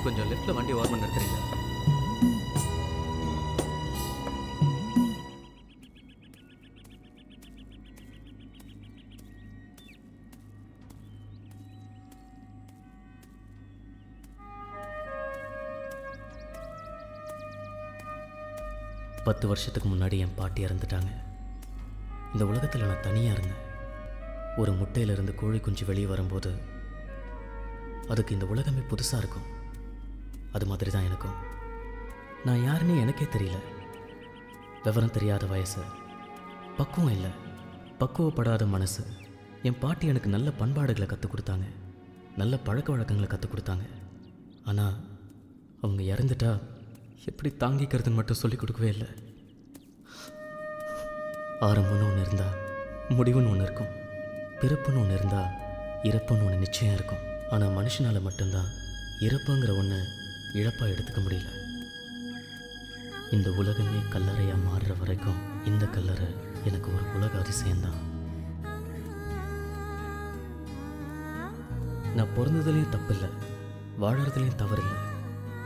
கொஞ்சம் லெஃப்ட்டில் வண்டி ஓரமாக நிறுத்துறீங்களா? பத்து வருஷத்துக்கு முன்னாடி என் பாட்டி இறந்துட்டாங்க. இந்த உலகத்தில் நான் தனியாக இருந்தேன். ஒரு முட்டையிலிருந்து கோழி குஞ்சு வெளியே வரும்போது அதுக்கு இந்த உலகமே புதுசாக இருக்கும். அது மாதிரி தான் எனக்கும். நான் யாருன்னே எனக்கே தெரியல. விவரம் தெரியாத வயசு, பக்குவம் இல்லை, பக்குவப்படாத மனசு. என் பாட்டி எனக்கு நல்ல பண்பாடுகளை கற்றுக் கொடுத்தாங்க, நல்ல பழக்க வழக்கங்களை கற்றுக் கொடுத்தாங்க. ஆனால் அவங்க இறந்துட்டா எப்படி தாங்கிக்கிறதுன்னு மட்டும் சொல்லிக் கொடுக்கவே இல்லை. ஆரம்பம்னு ஒன்று இருந்தால் முடிவுன்னு ஒன்று இருக்கும், பிறப்புன்னு ஒன்று இருந்தால் இறப்புன்னு ஒன்று நிச்சயம் இருக்கும். ஆனால் மனுஷனால் மட்டும்தான் இறப்புங்கிற ஒன்று இழப்பாக எடுத்துக்க முடியல. இந்த உலகமே கல்லறையாக மாறுற வரைக்கும் இந்த கல்லறை எனக்கு ஒரு உலக அதிசயம்தான். நான் பிறந்ததுலேயும் தப்பில்லை, வாழறதுலேயும் தவறில்லை.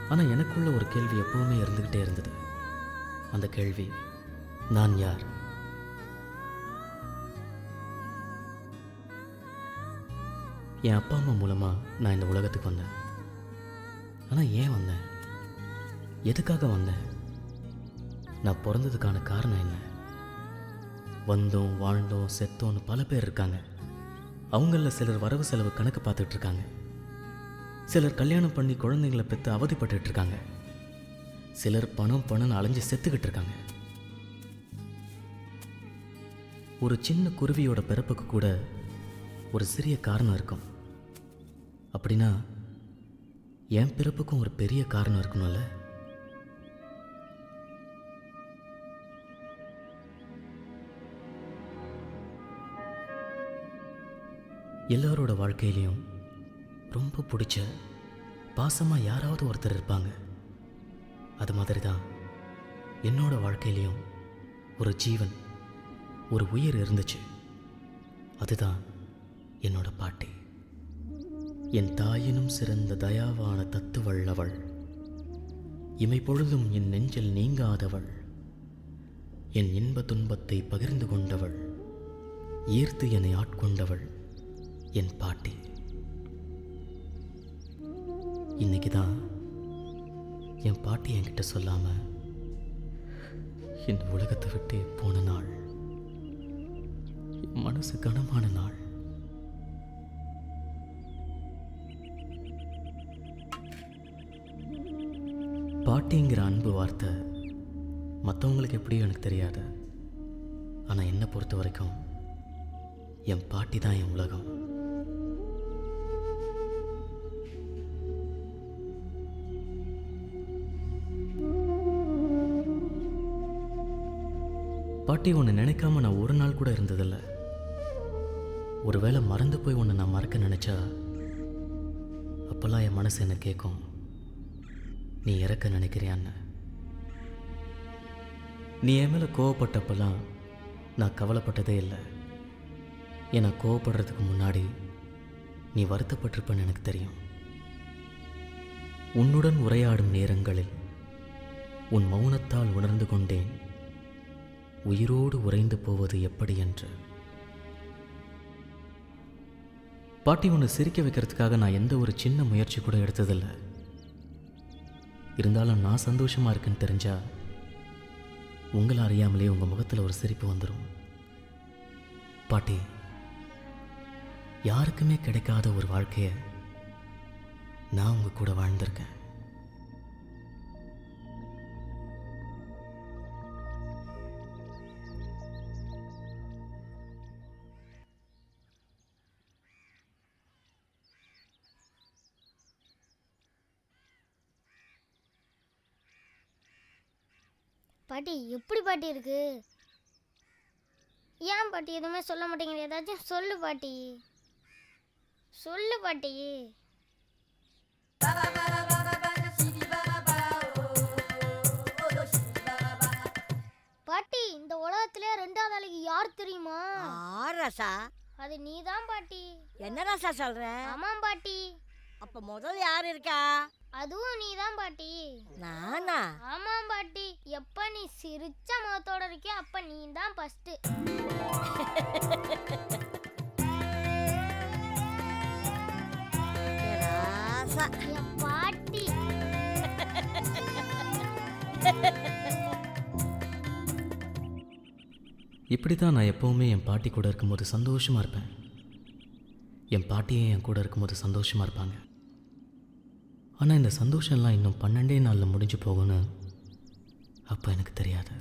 ஆனால் எனக்குள்ள ஒரு கேள்வி எப்பவுமே இருந்துக்கிட்டே இருந்தது. அந்த கேள்வி, நான் யார்? என் அப்பா அம்மா மூலமாக நான் இந்த உலகத்துக்கு வந்தேன். ஆனால் ஏன் வந்தேன்? எதுக்காக வந்தேன்? நான் பிறந்ததுக்கான காரணம் என்ன? வந்தோம், வாழ்ந்தோம், செத்தோன்னு பல பேர் இருக்காங்க. அவங்களில் சிலர் வரவு செலவு கணக்கு பார்த்துட்டு இருக்காங்க. சிலர் கல்யாணம் பண்ணி குழந்தைங்களை பெற்று அவதிப்பட்டு இருக்காங்க. சிலர் பணம் அலைஞ்சு செத்துக்கிட்டு இருக்காங்க. ஒரு சின்ன குருவியோட பிறப்புக்கு கூட ஒரு சிறிய காரணம் இருக்கும். அப்படின்னா என் பிறப்புக்கும் ஒரு பெரிய காரணம் இருக்கணும்ல? எல்லாரோட வாழ்க்கையிலையும் ரொம்ப பிடிச்ச பாசமாக யாராவது ஒருத்தர் இருப்பாங்க. அது மாதிரி தான் என்னோட வாழ்க்கையிலையும் ஒரு ஜீவன், ஒரு உயிர் இருந்துச்சு. அதுதான் என்னோட பாட்டி. என் தாயினும் சிறந்த தயாவான தத்துவள்ளவள், இமை பொழுதும் என் நெஞ்சில் நீங்காதவள், என் இன்ப துன்பத்தை பகிர்ந்து கொண்டவள், ஈர்த்து என்னை ஆட்கொண்டவள் என் பாட்டி. இன்னைக்கு தான் என் பாட்டி என்கிட்ட சொல்லாம இந்த உலகத்தை விட்டு போன நாள். என் மனசு கனமான நாள். பாட்டிங்கிற அன்பு வார்த்தை மற்றவங்களுக்கு எப்படியும் எனக்கு தெரியாது. ஆனால் என்னை பொறுத்த வரைக்கும் என் பாட்டி தான் என் உலகம். பாட்டி ஒன்று நினைக்காம நான் ஒரு நாள் கூட இருந்ததில்லை. ஒருவேளை மறந்து போய் ஒன்று நான் மறக்க நினச்சா அப்போல்லாம் என் மனசு என்ன கேட்கும், நீ இறக்க நினைக்கிறியான்னு. நீ என் மேலே கோவப்பட்டப்பெல்லாம் நான் கவலைப்பட்டதே இல்லை. ஏன்னா கோவப்படுறதுக்கு முன்னாடி நீ வருத்தப்பட்டிருப்பன்னு எனக்கு தெரியும். உன்னுடன் உரையாடும் நேரங்களில் உன் மௌனத்தால் உணர்ந்து கொண்டேன் உயிரோடு உறைந்து போவது எப்படி என்று. பாட்டி ஒன்று சிரிக்க வைக்கிறதுக்காக நான் எந்த ஒரு சின்ன முயற்சி கூட எடுத்ததில்லை. இருந்தாலும் நான் சந்தோஷமா இருக்குன்னு தெரிஞ்சா உங்களை அறியாமலே உங்க முகத்தில் ஒரு சிரிப்பு வந்துடும். பாட்டி, யாருக்குமே கிடைக்காத ஒரு வாழ்க்கைய நான் உங்க கூட வாழ்ந்திருக்கேன். பாட்டி எப்படி பாட்டி இருக்கு? ஏன் பாட்டி எதுவுமே சொல்ல மாட்டேங்குது? ஏதாச்சும் சொல்லு பாட்டி, சொல்லு பாட்டி. பாட்டி, இந்த உலகத்திலே ரெண்டாவது நாளைக்கு யார் தெரியுமா? ராசா, அது நீதான் பாட்டி. என்ன ராசா சொல்ற? ஆமாம் பாட்டி. அப்ப முதல் யார் இருக்கா? அதுவும் நீ தான் பாட்டி. நானா? ஆமாம் பாட்டி. எப்ப நீ சிரிச்ச முகத்தோட இருக்கியோ அப்ப நீ தான் ஃபர்ஸ்ட். ராசா. என் பாட்டி. இப்படி தான் நான் எப்போவுமே என் பாட்டி கூட இருக்கும்போது சந்தோஷமாக இருப்பேன். என் பாட்டியே என் கூட இருக்கும்போது சந்தோஷமாக இருப்பாங்க. ஆனால் இந்த சந்தோஷம்லாம் இன்னும் 12 நாளில் முடிஞ்சு போகும்னு அப்போ எனக்கு தெரியாது.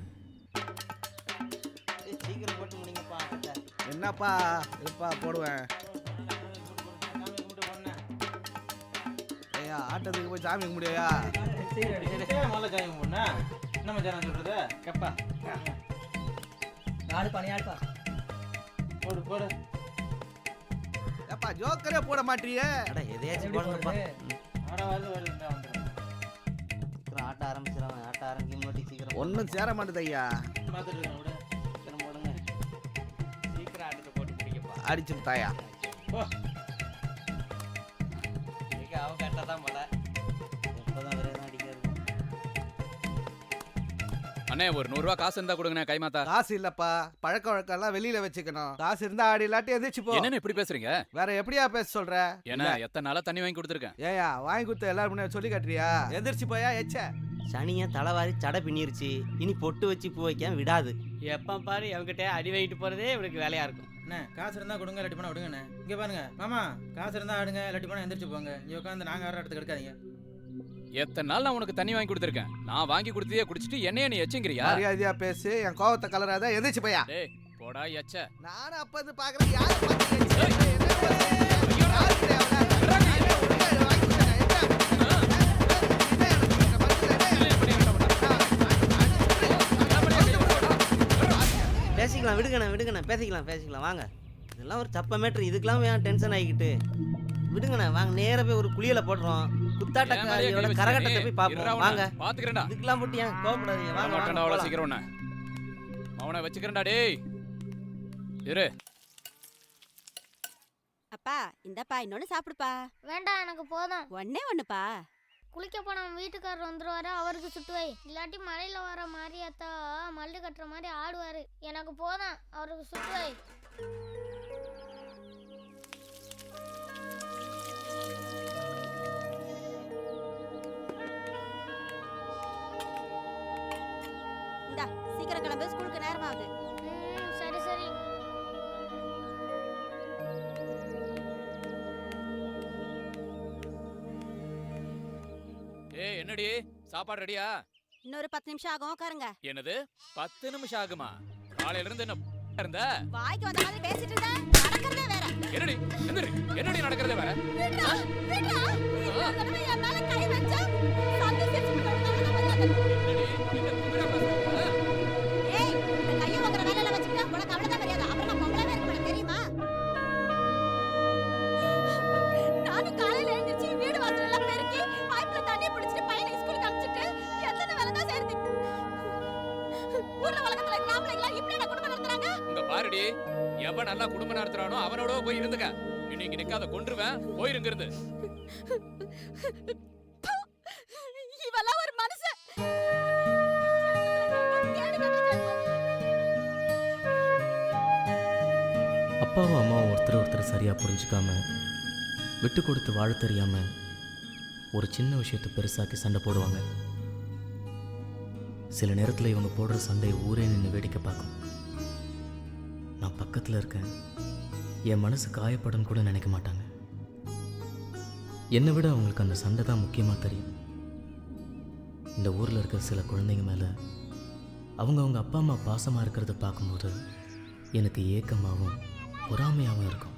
சீக்கிரம் போட்டு முடிங்கப்பா. என்னப்பா இருப்பா போடுவேன். ஐயா ஆட்டத்துக்கு போய் சாமி கும்பிடியா? முதல்ல காயம் போண்ணா என்ன மச்சான் சொல்றது கப்பா ஆடுப்பா நீ ஆடுப்பா. போடு போடு. ஏப்பா ஜோக்கரே போட மாட்டியே. அட எதையாச்சும் போடுங்கப்பா. ஆட வந்துடுறேன். சீக்கிரம் ஆட்ட ஆரம்பிச்சிடலாம். ஆட்ட ஆரம்பிக்க மாட்டி சீக்கிரம் ஒன்றும் சேர மாட்டேது ஐயா. பார்த்துட்டு இருக்கேன் விட. சீக்கிரம் போடுங்க. சீக்கிரம் ஆட்டத்தை போட்டு பிடிக்கப்பா. அடிச்சு தாயா. போ. அவ கரெக்டாக தான் போல. எப்போதான் வேற எதுவும் அடிக்கிறது. அண்ணே ஒரு 100 ரூபா காசு இருந்தா கொடுங்கண்ணே கைமாத்தா. காசு இல்லப்பா, பழக்க வழக்கம்லாம் வெளியில வச்சுக்கணும். காசு இருந்தா ஆடி இல்லாட்டி எதிர்த்து போ. என்னன்னு இப்படி பேசுறீங்க? வேற எப்படியா பேச சொல்ற? ஏன்னா எத்தனை நாளா தண்ணி வாங்கி கொடுத்துருக்கேன். ஏயா வாங்கி கொடுத்த எல்லாரும் முன்னாடி சொல்லி காட்டுறியா? எந்திரிச்சு போயா எச்ச. சனியை தலைவாரி சடை பின்னிருச்சு. இனி பொட்டு வச்சு பூ வைக்காம விடாது. எப்போ பாரு அவங்ககிட்ட அடி வாங்கிட்டு போறதே இவனுக்கு வேலையா இருக்கும். அண்ணே காசு இருந்தா கொடுங்க, இல்லாட்டி போனா விடுங்கண்ணே. இங்க பாருங்க மாமா, காசு இருந்தா ஆடுங்க, இல்லாட்டி போனா எந்திரிச்சு போங்க. இங்க உட்காந்து நாங்க ஆடுற இடத்துக்கு எடுக்காதீங்க. எத்தனை நாள் நான் உனக்கு தண்ணி வாங்கி கொடுத்துருக்கேன். நான் வாங்கி கொடுத்ததே குடிச்சிட்டு என்னைய நீ எச்சங்கிறியா? மரியாதையா பேசு, என் கோவத்தை கலராத. எந்திரிச்சு போயா. டேய் போடா எச்ச. நானும் அப்ப இருந்து பாக்குறேன். யாரு பாத்தீங்க? பேசிக்கலாம் விடுங்கண்ணே பேசிக்கலாம் வாங்க. இதெல்லாம் ஒரு சப்ப மேட்ரு. இதுக்கெல்லாம் ஏன் டென்ஷன் ஆகிக்கிட்டு? விடுங்கண்ணே வாங்க, நேரா போய் ஒரு குளியல போடுறோம். குத்தாட்டக்காரியோட கரகட்டத்தை போய் பார்ப்போம் வாங்க. பாத்துக்கிறேன்டா. இதுக்கெல்லாம் போட்டு ஏன் கோவப்படாதீங்க. வாங்க மாட்டேன்டா அவ்வளோ வாங்க. சீக்கிரம் உன்னை அவனை வச்சுக்கிறேன்டா. டேய் இரு. அப்பா இந்தப்பா இன்னொன்னு சாப்பிடுப்பா. வேண்டாம் எனக்கு போதும். ஒண்ணுப்பா. குளிக்க போன வீட்டுக்காரர் வந்துருவாரு, அவருக்கு சுட்டு வை. இல்லாட்டி மலையில வர மாரியாத்தா மல்லு கட்டுற மாதிரி ஆடுவாரு. எனக்கு போதும், அவருக்கு சுட்டு வை. இந்தா சீக்கிரம் கிளம்பு, ஸ்கூலுக்கு நேரமாகுது. சரி சரி. ஏய் என்னடி சாப்பாடு ரெடியா? இன்னொரு 10 நிமிஷம் ஆகும், உட்காருங்க. என்னது 10 நிமிஷம் ஆகுமா? காலையில இருந்து என்ன இருந்த? வாய்க்கு வந்த மாதிரி பேசிட்டு இருந்த, நடக்கிறதே வேற. என்னடி என்னடி நடக்கிறதே வேற? விட்றா, விட்றா. இன்னொரு தடவை என் மேல கை வச்சா, சந்தை சேர்த்து விடுறேன். என்னடி என்ன திமிரா பேசுற? ஏய், இந்த கையை வாங்குற வேலையில வச்சுக்கிட்டா உனக்கு அவ்வளவுதான் மரியாதை. அப்புறம் நான் பொம்பளைவே இருக்க மாட்டேன், தெரியுமா? நானும் காலையில எழுந்திருச்சு வீடு வாசல் எல்லாம் பெருக்கி பைப்ல தண்ணி பிடிச்சிட்டு பையனை ஸ்கூலுக்கு அனுப்பிச்சிட்டு எத்தனை வேலை தான் செய்யறது? ஊர்ல உலகத்துல கிராமங்களா இப்படி என்ன குடும்பம் நடத்துறாங்க? இங்க பாருடி, எவன் நல்லா குடும்பம் நடத்துறானோ அவனோட போய் இருந்துக்க. இன்னைக்கு நிக்காத கொன்றுவேன். போயிருங்க இருந்து. இவெல்லாம் ஒரு மனுஷன். அப்பாவும் அம்மாவும் ஒருத்தர் சரியாக புரிஞ்சுக்காம விட்டு கொடுத்து வாழ தெரியாம ஒரு சின்ன விஷயத்தை பெருசாக்கி சண்டை போடுவாங்க. சில நேரத்தில் இவங்க போடுற சண்டையை ஊரே நின்று வேடிக்கை பார்க்கும். நான் பக்கத்தில் இருக்கேன், என் மனசு காயப்படும் கூட நினைக்க மாட்டாங்க. என்னை விட அவங்களுக்கு அந்த சண்டை தான் முக்கியமாக தெரியும். இந்த ஊரில் இருக்கிற சில குழந்தைங்க மேலே அவங்க அப்பா அம்மா பாசமாக இருக்கிறத பார்க்கும்போது எனக்கு ஏக்கமாகவும் பொறாமையாகவும் இருக்கும்.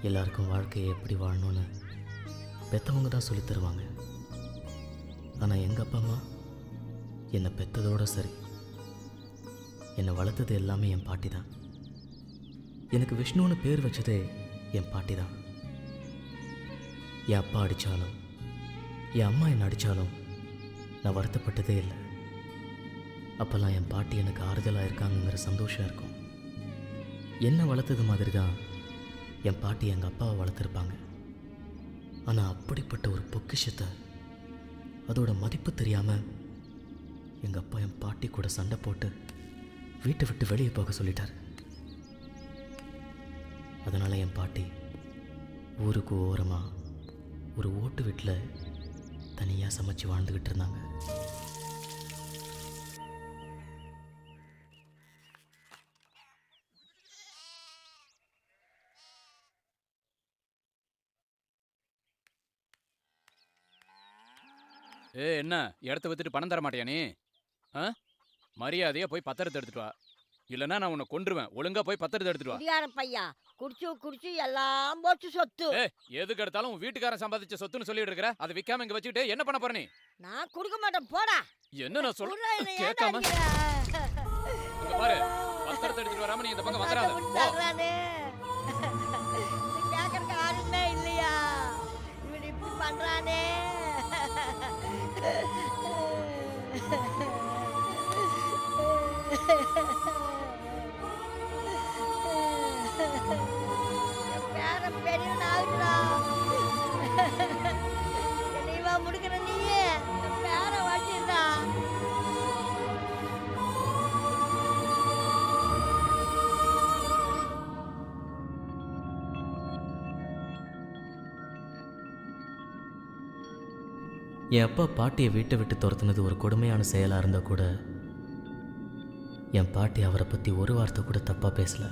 எல்லாருக்கும் வாழ்க்கையை எப்படி வாழணும்னு பெற்றவங்க தான் சொல்லித் தருவாங்க. ஆனால் எங்கள் அப்பா அம்மா என்னை பெற்றதோடு சரி, என்னை வளர்த்தது எல்லாமே என் பாட்டி தான். எனக்கு விஷ்ணுன்னு பேர் வச்சதே என் பாட்டி தான். என் அப்பா அடித்தாலும் என் அம்மா என்னை அடித்தாலும் நான் வருத்தப்பட்டதே இல்லை. அப்போல்லாம் என் பாட்டி எனக்கு ஆறுதலாக இருக்காங்கங்கிற சந்தோஷம் இருக்கும். என்னை வளர்த்தது மாதிரி தான் என் பாட்டி எங்கள் அப்பாவை வளர்த்துருப்பாங்க. ஆனால் அப்படிப்பட்ட ஒரு பொக்கிஷத்தை அதோட மதிப்பு தெரியாமல் எங்கள் அப்பா என் பாட்டி கூட சண்டை போட்டு வீட்டை விட்டு வெளியே போக சொல்லிட்டார். அதனால் என் பாட்டி ஊருக்கு ஓரமாக ஒரு ஓட்டு வீட்டில் தனியாக சமைச்சு வாழ்ந்துக்கிட்டு இருந்தாங்க. என்ன இடத்த வித்துட்டு பணம் தர மாட்டியா நீ? மரியாதையா போய் பத்திரத்தை எடுத்துட்டு வா, இல்லைன்னா நான் உன்னை கொன்றுவேன். ஒழுங்கா போய் பத்திரத்தை எடுத்துட்டு வா. குடியார பையா குடிச்சு குடிச்சு எல்லாம் போச்சு சொத்து. எதுக்கு எடுத்தாலும் உன் வீட்டுக்காரன் சம்பாதிச்ச சொத்துன்னு சொல்லிட்டு இருக்கிற. அதை விக்காம இங்க வச்சுக்கிட்டு என்ன பண்ண போற நீ? நான் கொடுக்க மாட்டேன், போடா. என்ன நான் சொல்றேன் கேட்காம? இங்க பாரு, பத்திரத்தை எடுத்துட்டு வராம நீ இந்த பக்கம் வந்துடாத. கேட்கறதுக்கு ஆளுமே இல்லையா? இவன் இப்படி பண்றானே. பேர பெரியவன் ஆகுறா. நீவா முடிக்கிற நீயே பேர வச்சிருந்தா. என் அப்பா பாட்டியை வீட்டை விட்டு துரத்துனது ஒரு கொடுமையான செயலாக இருந்தால் கூட என் பாட்டி அவரை பற்றி ஒரு வார்த்தை கூட தப்பாக பேசலை.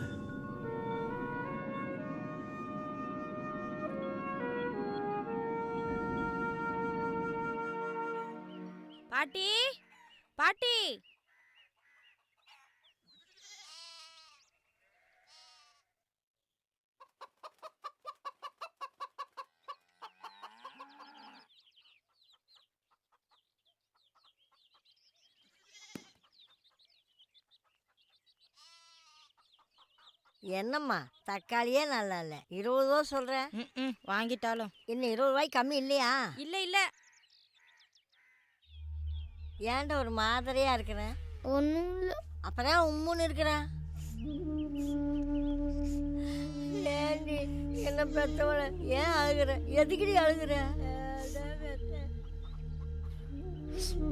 பாட்டி பாட்டி என்னம்மா தக்காளியே நல்லா இல்லை, 20 ரூபா சொல்கிறேன். வாங்கிட்டாலும் இன்னும் 20 ரூபாய்க்கு கம்மி இல்லையா? இல்ல இல்ல. ஏன்டா ஒரு மாதிரியா இருக்கிறேன்? ஒன்றும் இல்லை. அப்புறம் உம்முன்னு இருக்கிறேன். ஏண்டி என்ன பெற்றவள ஏன் அழுகிற? எதுக்குடி அழுகிற?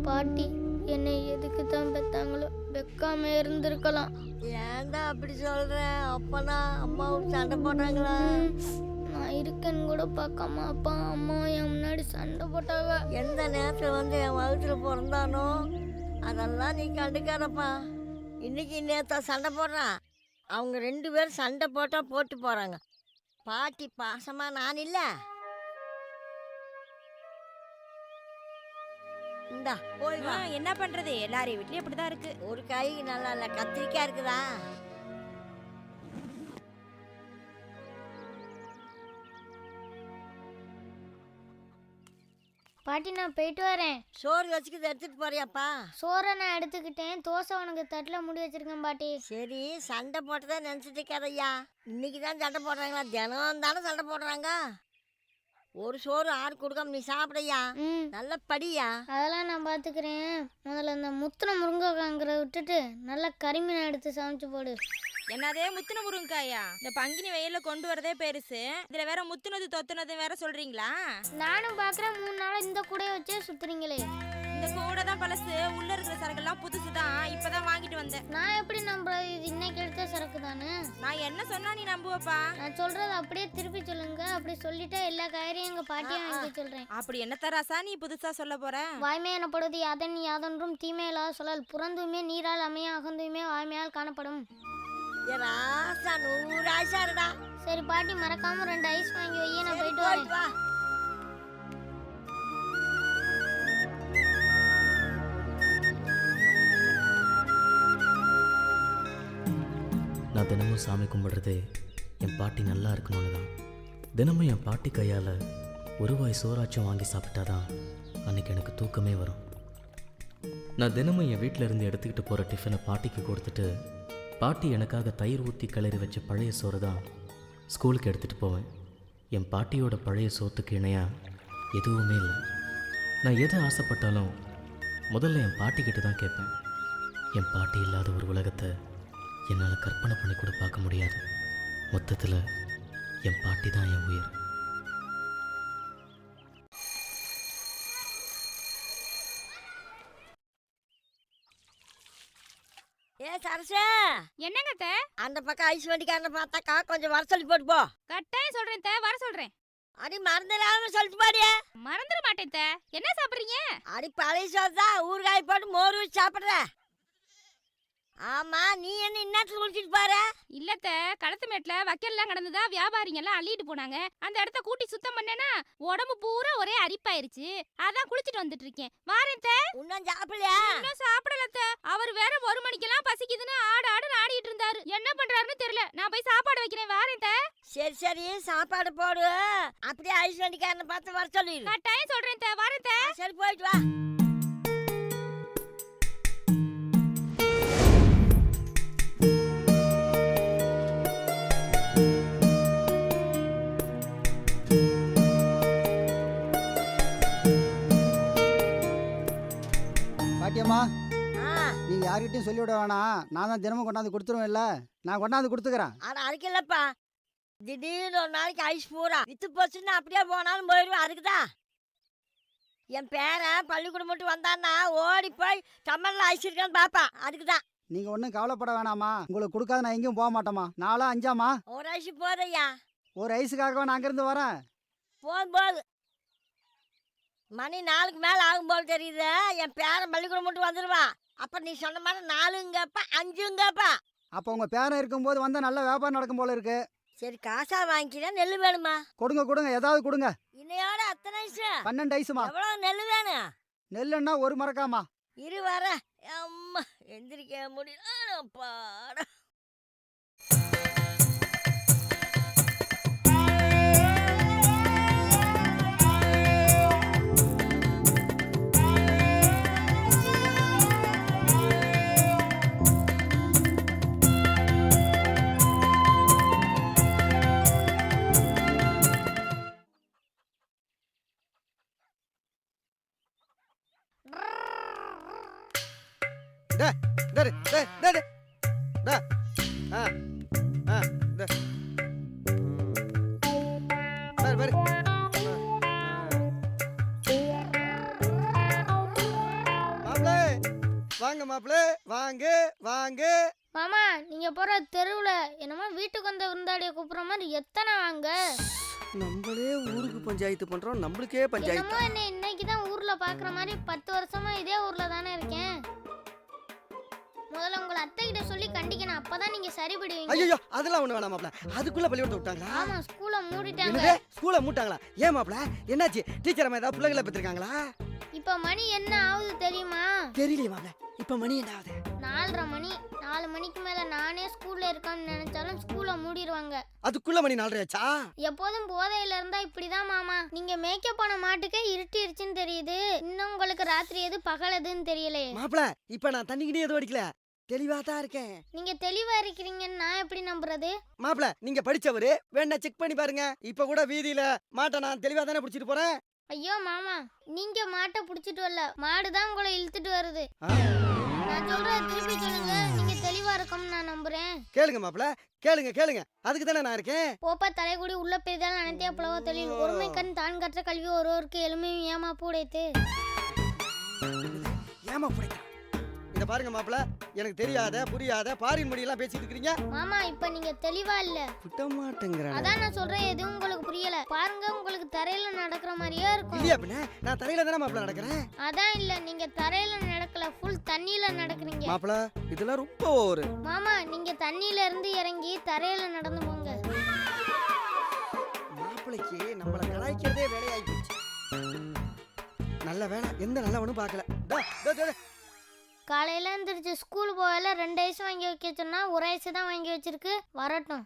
பாட்டி என்னை எதுக்கு தான் பெத்தாங்களோ, வெக்காம இருந்திருக்கலாம். ஏன்டா அப்படி சொல்ற? அப்பனா அம்மாவும் சண்டை போட்டாங்களா? நான் இருக்கேன்னு கூட பார்க்காம அப்பா அம்மா என் முன்னாடி சண்டை போட்டாங்க. எந்த நேரத்தில் வந்து என் வகுத்துல பிறந்தானோ அதெல்லாம் நீ கண்டுக்காதப்பா. இன்னைக்கு நேத்தா சண்டை போடுறான். அவங்க 2 பேரும் சண்டை போட்டா போட்டு போறாங்க. பாட்டி பாசமா நான் இல்லை. இந்தா போய் வா. என்ன பண்றது, எல்லாரையும் வீட்லயும் இப்படிதான் இருக்கு. ஒரு காய் நல்லா இல்லை, கத்திரிக்காய் இருக்குதா? பாட்டி நான் போயிட்டு வரேன். சோறு வச்சுக்கிட்டு எடுத்துட்டு போறியாப்பா? சோறை நான் எடுத்துக்கிட்டேன், தோசை உனக்கு தட்டில் முடி வச்சிருக்கேன் பாட்டி. சரி, சண்டை போட்டதை நினச்சிட்டு இருக்காதையா. இன்னைக்கு தான் சண்டை போடுறாங்களா? தினம் தானே சண்டை போடுறாங்க. ஒரு சோறு ஆறு கொடுக்காம நீ சாப்பிடையா? நல்ல படியா. அதெல்லாம் நான் பார்த்துக்கிறேன். முதல்ல இந்த முத்தின முருங்கைக்காங்கிற விட்டுட்டு நல்லா கறிமீனை எடுத்து சமைச்சு போடு. என்னதே முத்துன முருங்காயா? இந்த பங்கினி வெயில கொண்டு வரதே பெருசு, இதுல வேற முத்துனது தொத்துனது வேற சொல்றீங்களா? நானும் பார்க்குறேன் 3 நாள் இந்த கூடையை வச்சே சுத்துறீங்களே. இந்த கூட தான் பழசு, உள்ள இருக்கிற சரக்கெல்லாம் புதுசு தான், இப்பதான் வாங்கிட்டு வந்தேன். நான் எப்படி நம்புறது? இது இன்னைக்கு எடுத்த சரக்கு தானே. நான் என்ன சொன்னா நீ நம்புவப்பா? நான் சொல்றது அப்படியே திருப்பி சொல்லுங்க. அப்படி சொல்லிட்டா எல்லா காய்கறியும் எங்க பாட்டியை வாங்கி சொல்றேன். அப்படி என்ன தராசா நீ புதுசா சொல்ல போற? வாய்மை எனப்படுவது யாதன் யாதொன்றும் தீமையில்லாத சொல்லல். புறந்துமே நீரால் அமைய அகந்துமே வாய்மையால் காணப்படும். ராசா 100 ஆயிசா இருடா. சரி பாட்டி, மறக்காம 2 ஐஸ் வாங்கி வையே, நான் போயிட்டு வரேன். வா. நான் தினமும் சாமி கும்பிடுறது என் பாட்டி நல்லா இருக்கணும்னு தான். தினமும் என் பாட்டி கையால் ஒரு வாய் சோறாச்சும் வாங்கி சாப்பிட்டாதான் அன்றைக்கி எனக்கு தூக்கமே வரும். நான் தினமும் என் வீட்டில் இருந்து எடுத்துக்கிட்டு போகிற டிஃபனை பாட்டிக்கு கொடுத்துட்டு பாட்டி எனக்காக தயிர் ஊற்றி கிளறி வச்ச பழைய சோறு தான் ஸ்கூலுக்கு எடுத்துகிட்டு போவேன். என் பாட்டியோட பழைய சோத்துக்கு இணையாக எதுவுமே இல்லை. நான் எதை ஆசைப்பட்டாலும் முதல்ல என் பாட்டிக்கிட்ட தான் கேட்பேன். என் பாட்டி இல்லாத ஒரு உலகத்தை என்னால் கற்பனை பண்ணி கூட பார்க்க முடியாது. மொத்தத்தில் என் பாட்டி தான் என் உயிர். ஏ சரசே, என்னங்க அத்தை? அந்த பக்கம் ஐஸ் வண்டிக்காரனை பார்த்தாக்கா கொஞ்சம் வர சொல்லி போட்டு போ. கட்டாயம் சொல்றேன் அத்தை, வர சொல்றேன். அடி மறந்துடாம சொல்லிட்டு பாடியே. மறந்துட மாட்டேன் அத்தை. என்ன சாப்பிடுறீங்க? அடி பழைய சோறு தான் ஊறுகாய் போட்டு மோர் வச்சு சாப்பிட்ற. ஆமா, நீ என்ன இன்னத்துல குளிச்சிட்டு பாரு. இல்ல அத்தை, களத்து மேட்ல வக்கல்லாம் கடந்துதா வியாபாரிங்க எல்லாம் அள்ளிட்டு போனாங்க. அந்த இடத்த கூட்டி சுத்தம் பண்ணேனா உடம்பு பூரா ஒரே அரிப்பாயிருச்சு. அதான் குளிச்சிட்டு வந்துட்டு இருக்கேன். வாரேன் அத்தை. இன்னும் சாப்பிடலையா? இன்னும் சாப்பிடல அத்தை. அவர் வேற 1 மணிக்கெல்லாம் பசிக்குதுன்னு ஆடுன்னு ஆடிட்டு இருந்தாரு. என்ன பண்றாருன்னு தெரியல. நான் போய் சாப்பாடு வைக்கிறேன். வாரேன் அத்தை. சரி சரி, சாப்பாடு போடு. அப்படியே ஐஸ் வண்டிக்காரனை பார்த்து வர சொல்லிடு. கட்டாயம் சொல்றேன் அத்தை. வாரேன் அத்தை. சரி, போயிட்டு வா. பாட்டியம்மா, ஆ, நீங்க யார்கிட்டயும் சொல்லிவிட வேணாம். நான் தான் தினமும் கொண்டாந்து கொடுத்துருவேன்ல. நான் கொண்டாந்து கொடுத்துக்கிறேன். அட அரைக்கலப்பா. திடீர்னு ஒரு நாளைக்கு ஐஸ் பூரா வித்து போச்சுன்னு அப்படியே போனாலும் போயிடுவேன். அதுக்குதான் என் பேரன் பள்ளிக்கூடம் மட்டும் வந்தான்னா ஓடி போய் டம்மல்ல ஐஸ் இருக்கான்னு பாப்பா. அதுக்குதான். நீங்க ஒன்றும் கவலைப்பட வேணாமா. உங்களுக்கு கொடுக்காத நான் எங்கேயும் போக மாட்டேம்மா. 4 5 ஒரு ஐஸ் போதையா? ஒரு ஐஸுக்காகவா நான் அங்கேருந்து வரேன். போது மணி 4க்கு மேல ஆகும் போல தெரியுது. என் பேரன் பள்ளிக்கூடம் மட்டும் வந்துடுவான். அப்ப நீ சொன்ன மாதிரி 4ங்கப்பா 5ங்கப்பா. அப்போ உங்க பேரன் இருக்கும்போது வந்தால் நல்ல வியாபாரம் நடக்கும் போல இருக்கு. சரி, காசா வாங்கிக்கிறேன். நெல் வேணுமா? கொடுங்க கொடுங்க, ஏதாவது கொடுங்க. இன்னையோட அத்தனை ஐஸ். 12 ஐஸுமா. எவ்வளவு நெல் வேணும்? நெல்லுன்னா 1 மரக்காமா. இரு வர. அம்மா, எந்திரிக்க முடியல. பாட டேய், டேய், டேய், டேய். டா. ஆ. ஆ, டே. பாரு. மாப்ளே, வாங்க மாப்ளே, வாங்க வாங்க. மாமா, நீங்க போற தெருவுல என்னமோ வீட்டுக்கு வந்த விருந்தாளிய கூப்பிடுற மாதிரி எத்தனை வாங்க. நம்மளே ஊருக்கு பஞ்சாயத்து பண்றோம், நம்மளுக்கே பஞ்சாயத்து. என்னமோ என்ன இன்னைக்கு தான் ஊர்ல பாக்குற மாதிரி 10 வருஷமா இதே ஊர்ல தானே இருக்கேன். முதல்ல உங்களை அத்தை கிட்ட சொல்லி கண்டிக்கணும். அப்பதான் நீங்க சரிபடுவீங்க. ஐயோ, அதெல்லாம் ஒண்ணு வேணாம் மாப்ள. அதுக்குள்ள பள்ளிக்கூடத்தை விட்டாங்களா? ஆமா, ஸ்கூலை மூடிட்டாங்க. என்னது, ஸ்கூலை மூட்டாங்களா? ஏன் மாப்ள, என்னாச்சு? டீச்சர் அம்மா ஏதாவது பிள்ளைகளை பெற்றிருக்காங்களா? இப்ப மணி என்ன ஆகுது தெரியுமா? தெரியலையே மாப்ள. இப்ப மணி என்ன ஆகுது? 4:30 மணி. 4 மணிக்கு மேல நானே ஸ்கூல்ல இருக்கேன்னு நினைச்சாலும் ஸ்கூலை மூடிடுவாங்க. அதுக்குள்ள மணி 4:30 ஆச்சா? எப்போதும் போதையில இருந்தா இப்படிதான் மாமா. நீங்க மேக்கப் பண்ண மாட்டுக்கே இருட்டிடுச்சுன்னு தெரியுது. இன்னும் உங்களுக்கு ராத்திரி எது பகல் எதுன்னு தெரியலையே. மாப்ள, இப்ப நான் தண்ணிக்கிட்டே எதுவும் அடிக்கல, தெளிவா தான் இருக்கேன். நீங்க தெளிவா இருக்கிறீங்கன்னு நான் எப்படி நம்புறது? மாப்ள, நீங்க படிச்சவரு, வேணா செக் பண்ணி பாருங்க. இப்ப கூட வீதியில மாட்டை நான் தெளிவா தானே பிடிச்சிட்டு போறேன். ஐயோ மாமா, நீங்க மாட்டை புடிச்சிட்டு வரல, மாடுதான் உங்களை இழுத்துட்டு வருது. நான் சொல்றத திருப்பி சொல்லுங்க. நீங்க தெளிவா இருக்கோம்னு நான் நம்புறேன். கேளுங்க மாப்ள, கேளுங்க. அதுக்கு தானே நான் இருக்கேன். போப்பா தலைகுடி உள்ள பெரிதால் அனைத்தே புலவ தொழில் ஒருமை கண் தான் கற்ற கல்வி ஒருவருக்கு எளிமையும் ஏமா பூடைத்து. ஏமா புடைத்தா? இத பாருங்க மாப்ள, எனக்கு தெரியாத புரியாத பாரின் மொழியெல்லாம் பேசிட்டு இருக்கீங்க. மாமா, இப்ப நீங்க தெளிவா இல்ல. விட்ட மாட்டேங்கறேன். அதான் நான் சொல்றேன், எதுவும் உங்களுக்கு புரியல. பாருங்க, உங்களுக்கு தரையில நடக்கிற மாதிரியே இருக்கும். இல்லையா பின்ன? நான் தரையில தானே மாப்ள நடக்கிறேன். அதான் இல்ல, நீங்க தரையில நடக்கல, ஃபுல் தண்ணியில நடக்கிறீங்க. மாப்ள, இதெல்லாம் ரொம்ப ஒரு. மாமா, நீங்க தண்ணியில இருந்து இறங்கி தரையில நடந்து போங்க. மாப்பிளைக்கு நம்மள கலாய்க்கிறதே வேலையாகி போச்சு. நல்ல வேலை, எந்த நல்லவனும் பார்க்கல. காலையில எந்திரிச்சு ஸ்கூல் போகல 2 ஐஸ் வாங்கி வைக்க சொன்னா 1 ஐஸ் தான் வாங்கி வச்சிருக்கு. வரட்டும்.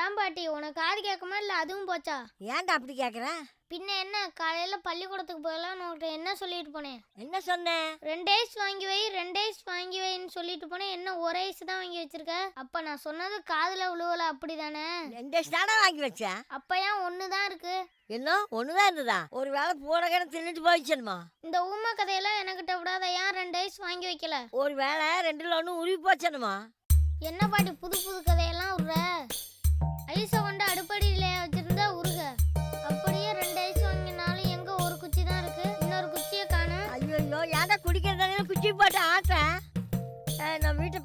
ஏன் பாட்டி, உனக்கு காது கேட்குமா இல்ல அதுவும் போச்சா? ஏன்டா அப்படி கேக்குற? பின்ன என்ன, காலையில பள்ளிக்கூடத்துக்கு போகலாம் உன்கிட்ட என்ன சொல்லிட்டு போனேன்? என்ன சொன்னேன்? 2 ஐஸ் வாங்கி வை, 2 ஐஸ் வாங்கி வைன்னு சொல்லிட்டு போனேன். என்ன 1 ஐஸ் தான் வாங்கி வச்சிருக்க? அப்ப நான் சொன்னது காதுல விழுவல, அப்படிதானே? 2 ஐஸ் தானே வாங்கி வச்சேன். அப்ப ஏன் 1 தான் இருக்கு? என்ன ஒண்ணுதான் இருந்ததா? ஒரு வேளை பூரகனை தின்னுட்டு போயிச்சனுமா? இந்த ஊமை கதையெல்லாம் எனக்கிட்ட விடாத. ஏன் 2 ஐஸ் வாங்கி வைக்கல? ஒரு வேளை 2ல 1 உருவி போச்சனுமா? என்ன பாட்டி புது புது கதையெல்லாம் விடுற? ஐஸை கொண்டு அடுப்படியில வச்சிருந்தா உருக. அப்படியே 2 ஐஸ் வாங்கினாலும் எங்க ஒரு குச்சி தான் இருக்கு, இன்னொரு குச்சியை காணோம். ஐயோ, ஏன்டா குடிக்கிறதானே குச்சி போட்டு ஆட்டேன்.